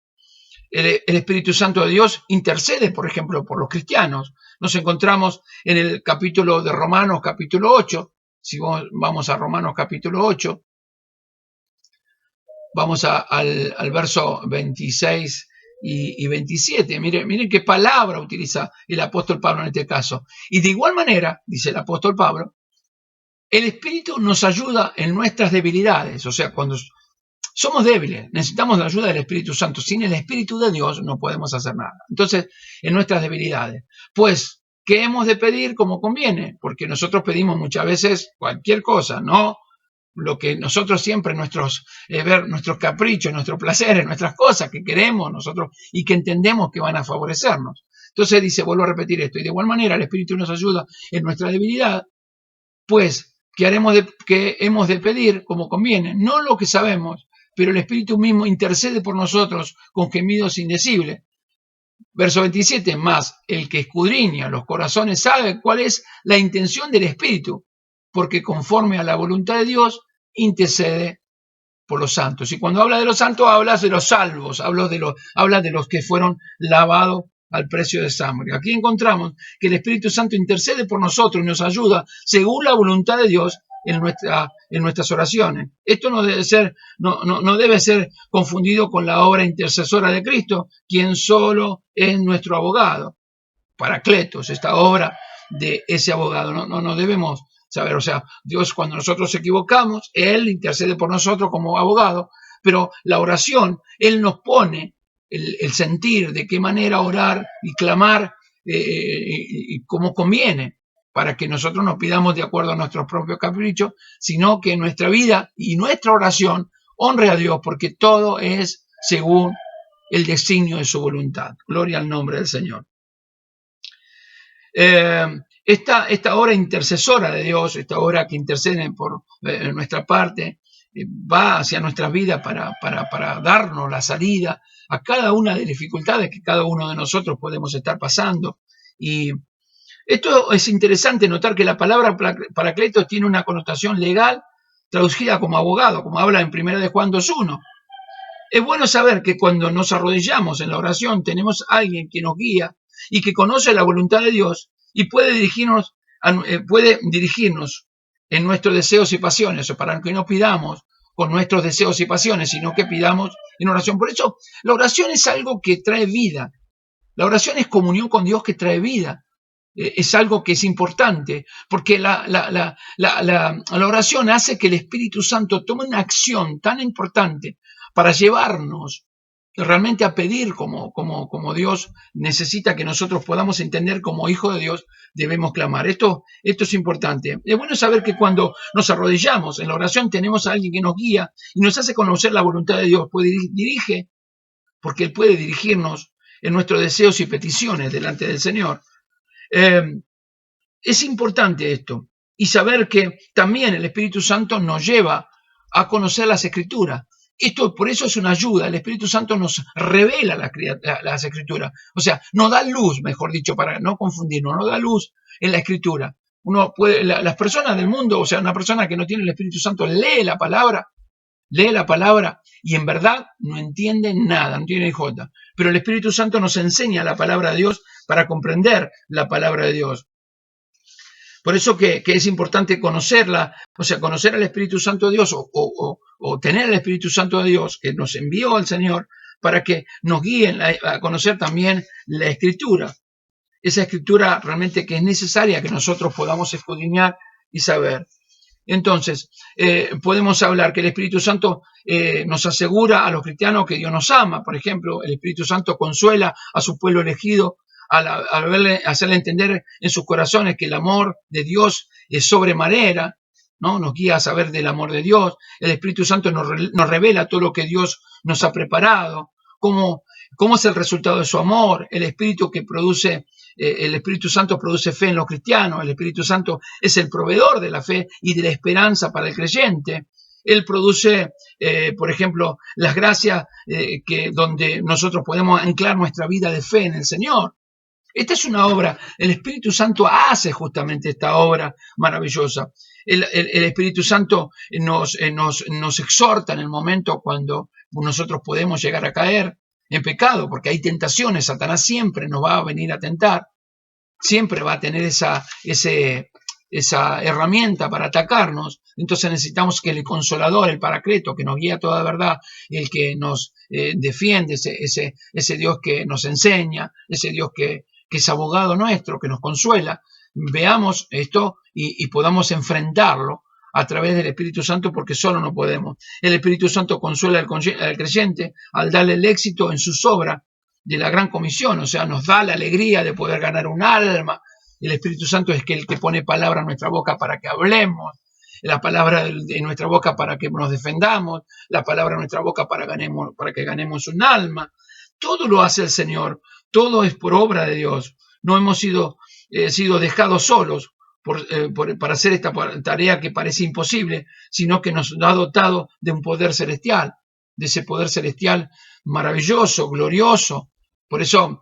El Espíritu Santo de Dios intercede, por ejemplo, por los cristianos. Nos encontramos en el capítulo de Romanos, capítulo 8. Si vamos a Romanos, capítulo 8, vamos al verso 26 y 27. Miren qué palabra utiliza el apóstol Pablo en este caso. Y de igual manera, dice el apóstol Pablo, el Espíritu nos ayuda en nuestras debilidades. O sea, cuando somos débiles, necesitamos la ayuda del Espíritu Santo. Sin el Espíritu de Dios no podemos hacer nada. Entonces, en nuestras debilidades. Pues, ¿qué hemos de pedir como conviene? Porque nosotros pedimos muchas veces cualquier cosa, no lo que nosotros siempre, ver nuestros caprichos, nuestros placeres, nuestras cosas que queremos nosotros y que entendemos que van a favorecernos. Entonces dice, vuelvo a repetir esto, y de igual manera el Espíritu nos ayuda en nuestra debilidad, pues, ¿qué hemos de pedir como conviene? No lo que sabemos, pero el Espíritu mismo intercede por nosotros con gemidos indecibles. Verso 27, más el que escudriña los corazones sabe cuál es la intención del Espíritu, porque conforme a la voluntad de Dios intercede por los santos. Y cuando habla de los santos, habla de los salvos, habla de los que fueron lavados al precio de sangre. Aquí encontramos que el Espíritu Santo intercede por nosotros y nos ayuda según la voluntad de Dios en nuestras oraciones. Esto no debe ser confundido con la obra intercesora de Cristo, quien solo es nuestro abogado. Paracletos, esta obra de ese abogado. No debemos saber, o sea, Dios, cuando nosotros nos equivocamos, Él intercede por nosotros como abogado, pero la oración, Él nos pone el sentir de qué manera orar y clamar y cómo conviene, para que nosotros no pidamos de acuerdo a nuestros propios caprichos, sino que nuestra vida y nuestra oración honre a Dios, porque todo es según el designio de su voluntad. Gloria al nombre del Señor. Esta obra intercesora de Dios, esta obra que intercede por nuestra parte, va hacia nuestras vidas para darnos la salida a cada una de las dificultades que cada uno de nosotros podemos estar pasando. Y esto es interesante notar que la palabra paracletos tiene una connotación legal traducida como abogado, como habla en 1 de Juan 2:1. Es bueno saber que cuando nos arrodillamos en la oración tenemos a alguien que nos guía y que conoce la voluntad de Dios y puede dirigirnos en nuestros deseos y pasiones, o para que no pidamos con nuestros deseos y pasiones, sino que pidamos en oración. Por eso la oración es algo que trae vida. La oración es comunión con Dios que trae vida. Es algo que es importante, porque la oración hace que el Espíritu Santo tome una acción tan importante para llevarnos realmente a pedir como Dios necesita que nosotros podamos entender como hijos de Dios debemos clamar. Esto es importante. Es bueno saber que cuando nos arrodillamos en la oración tenemos a alguien que nos guía y nos hace conocer la voluntad de Dios, dirige, porque Él puede dirigirnos en nuestros deseos y peticiones delante del Señor. Es importante esto, y saber que también el Espíritu Santo nos lleva a conocer las Escrituras. Por eso es una ayuda. El Espíritu Santo nos revela las Escrituras. O sea, nos da luz, mejor dicho, para no confundirnos, nos da luz en la Escritura. Las personas del mundo, o sea, una persona que no tiene el Espíritu Santo lee la palabra y en verdad no entiende nada, no tiene jota. Pero el Espíritu Santo nos enseña la palabra de Dios para comprender la palabra de Dios. Por eso que es importante conocerla, o sea, conocer al Espíritu Santo de Dios o tener el Espíritu Santo de Dios que nos envió al Señor para que nos guíen a conocer también la Escritura. Esa Escritura realmente que es necesaria que nosotros podamos escudriñar y saber. Entonces, podemos hablar que el Espíritu Santo nos asegura a los cristianos que Dios nos ama. Por ejemplo, el Espíritu Santo consuela a su pueblo elegido al hacerle entender en sus corazones que el amor de Dios es sobremanera, ¿no? Nos guía a saber del amor de Dios. El Espíritu Santo nos revela todo lo que Dios nos ha preparado, cómo ¿Cómo es el resultado de su amor? El Espíritu que produce, el Espíritu Santo produce fe en los cristianos. El Espíritu Santo es el proveedor de la fe y de la esperanza para el creyente. Él produce, por ejemplo, las gracias donde nosotros podemos anclar nuestra vida de fe en el Señor. Esta es una obra, el Espíritu Santo hace justamente esta obra maravillosa. El Espíritu Santo nos exhorta en el momento cuando nosotros podemos llegar a caer en pecado, porque hay tentaciones. Satanás siempre nos va a venir a tentar, siempre va a tener esa herramienta para atacarnos. Entonces necesitamos que el Consolador, el Paracleto, que nos guía a toda verdad, el que nos defiende, ese Dios que nos enseña, ese Dios que es abogado nuestro, que nos consuela, veamos esto y podamos enfrentarlo a través del Espíritu Santo, porque solo no podemos. El Espíritu Santo consuela al creyente al darle el éxito en sus obras de la gran comisión, o sea, nos da la alegría de poder ganar un alma. El Espíritu Santo es el que pone palabra en nuestra boca para que hablemos, la palabra en nuestra boca para que nos defendamos, la palabra en nuestra boca para que ganemos un alma. Todo lo hace el Señor, todo es por obra de Dios. No hemos sido dejados solos para hacer esta tarea que parece imposible, sino que nos ha dotado de un poder celestial, de ese poder celestial maravilloso, glorioso. Por eso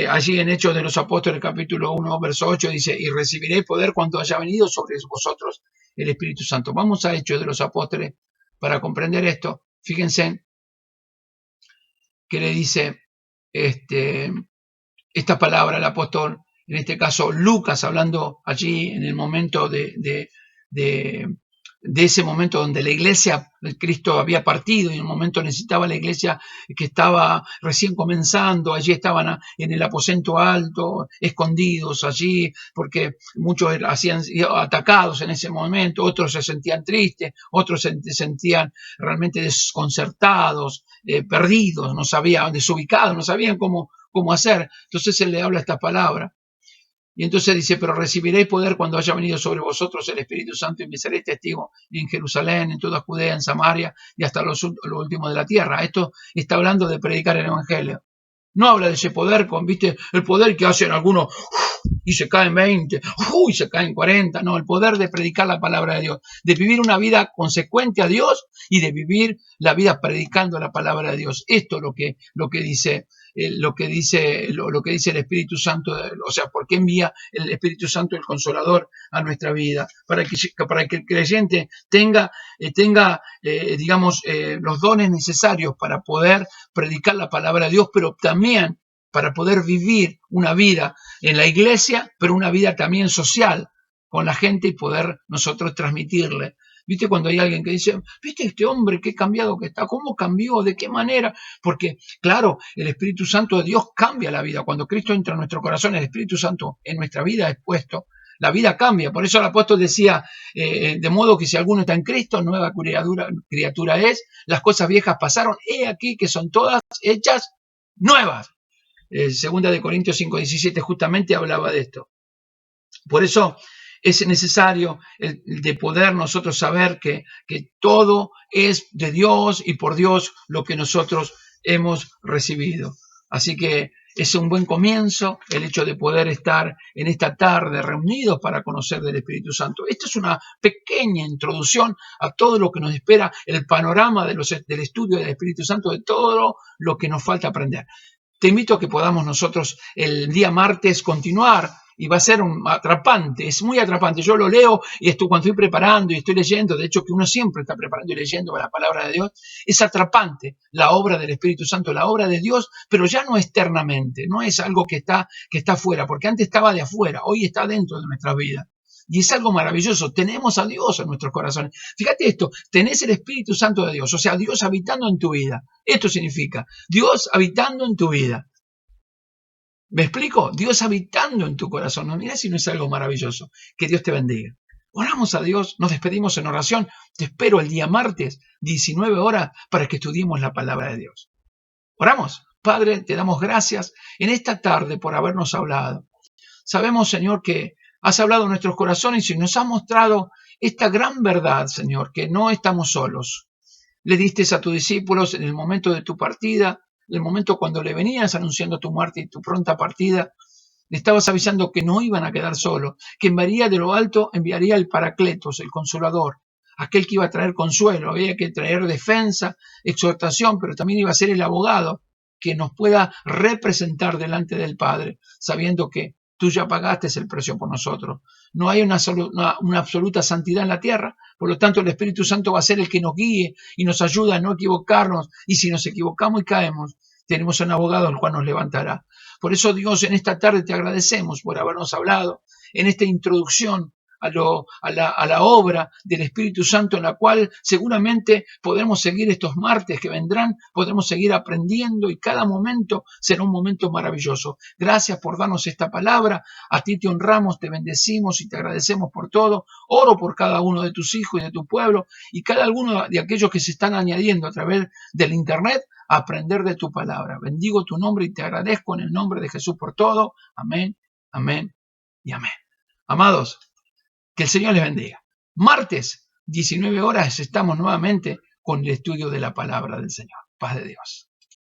allí en Hechos de los Apóstoles, capítulo 1, verso 8, dice: y recibiréis poder cuando haya venido sobre vosotros el Espíritu Santo. Vamos a Hechos de los Apóstoles para comprender esto. Fíjense que le dice esta palabra el apóstol, en este caso Lucas, hablando allí en el momento de ese momento donde la iglesia de Cristo había partido y en un momento necesitaba la iglesia que estaba recién comenzando. Allí estaban en el aposento alto, escondidos allí, porque muchos habían sido atacados en ese momento, otros se sentían tristes, otros se sentían realmente desconcertados, perdidos, no sabían, desubicados, no sabían cómo hacer. Entonces él le habla esta palabra. Y entonces dice: pero recibiréis poder cuando haya venido sobre vosotros el Espíritu Santo, y me seréis testigo en Jerusalén, en toda Judea, en Samaria y hasta lo último de la tierra. Esto está hablando de predicar el Evangelio. No habla de ese poder, ¿viste? El poder que hacen algunos y se caen 20, y se caen 40. No, el poder de predicar la palabra de Dios, de vivir una vida consecuente a Dios y de vivir la vida predicando la palabra de Dios. Esto es lo que dice el Espíritu Santo, o sea, ¿por qué envía el Espíritu Santo, el Consolador, a nuestra vida? Para que el creyente tenga los dones necesarios para poder predicar la palabra de Dios, pero también para poder vivir una vida en la iglesia, pero una vida también social con la gente y poder nosotros transmitirle. ¿Viste cuando hay alguien que dice: ¿viste este hombre qué cambiado que está? ¿Cómo cambió? ¿De qué manera? Porque, claro, el Espíritu Santo de Dios cambia la vida. Cuando Cristo entra en nuestro corazón, el Espíritu Santo en nuestra vida es puesto, la vida cambia. Por eso el apóstol decía: de modo que si alguno está en Cristo, nueva criatura es, las cosas viejas pasaron, he aquí que son todas hechas nuevas. Segunda de Corintios 5:17 justamente hablaba de esto. Por eso es necesario el de poder nosotros saber que todo es de Dios y por Dios lo que nosotros hemos recibido. Así que es un buen comienzo el hecho de poder estar en esta tarde reunidos para conocer del Espíritu Santo. Esta es una pequeña introducción a todo lo que nos espera, el panorama del estudio del Espíritu Santo, de todo lo que nos falta aprender. Te invito a que podamos nosotros el día martes continuar, y va a ser atrapante, es muy atrapante. Yo lo leo y cuando estoy preparando y estoy leyendo, de hecho que uno siempre está preparando y leyendo la palabra de Dios, es atrapante la obra del Espíritu Santo, la obra de Dios, pero ya no externamente, no es algo que está afuera, porque antes estaba de afuera, hoy está dentro de nuestras vidas. Y es algo maravilloso, tenemos a Dios en nuestros corazones. Fíjate esto, tenés el Espíritu Santo de Dios, o sea, Dios habitando en tu vida. Esto significa Dios habitando en tu vida. ¿Me explico? Dios habitando en tu corazón. No, mira si no es algo maravilloso. Que Dios te bendiga. Oramos a Dios, nos despedimos en oración. Te espero el día martes, 19 horas, para que estudiemos la palabra de Dios. Oramos. Padre, te damos gracias en esta tarde por habernos hablado. Sabemos, Señor, que has hablado en nuestros corazones y nos has mostrado esta gran verdad, Señor, que no estamos solos. Le diste a tus discípulos en el momento de tu partida el momento cuando le venías anunciando tu muerte y tu pronta partida, le estabas avisando que no iban a quedar solos, que enviaría de lo alto, enviaría el Paracletos, el Consolador, aquel que iba a traer consuelo, había que traer defensa, exhortación, pero también iba a ser el abogado que nos pueda representar delante del Padre, sabiendo que tú ya pagaste el precio por nosotros. No hay una absoluta santidad en la tierra, por lo tanto el Espíritu Santo va a ser el que nos guíe y nos ayuda a no equivocarnos, y si nos equivocamos y caemos, tenemos un abogado el cual nos levantará. Por eso, Dios, en esta tarde te agradecemos por habernos hablado en esta introducción a la obra del Espíritu Santo, en la cual seguramente podremos seguir estos martes que vendrán, podremos seguir aprendiendo y cada momento será un momento maravilloso. Gracias por darnos esta palabra. A ti te honramos, te bendecimos y te agradecemos por todo. Oro por cada uno de tus hijos y de tu pueblo y cada uno de aquellos que se están añadiendo a través del internet a aprender de tu palabra. Bendigo tu nombre y te agradezco en el nombre de Jesús por todo. Amén, amén y amén. Amados, que el Señor les bendiga. Martes, 19 horas, estamos nuevamente con el estudio de la palabra del Señor. Paz de Dios.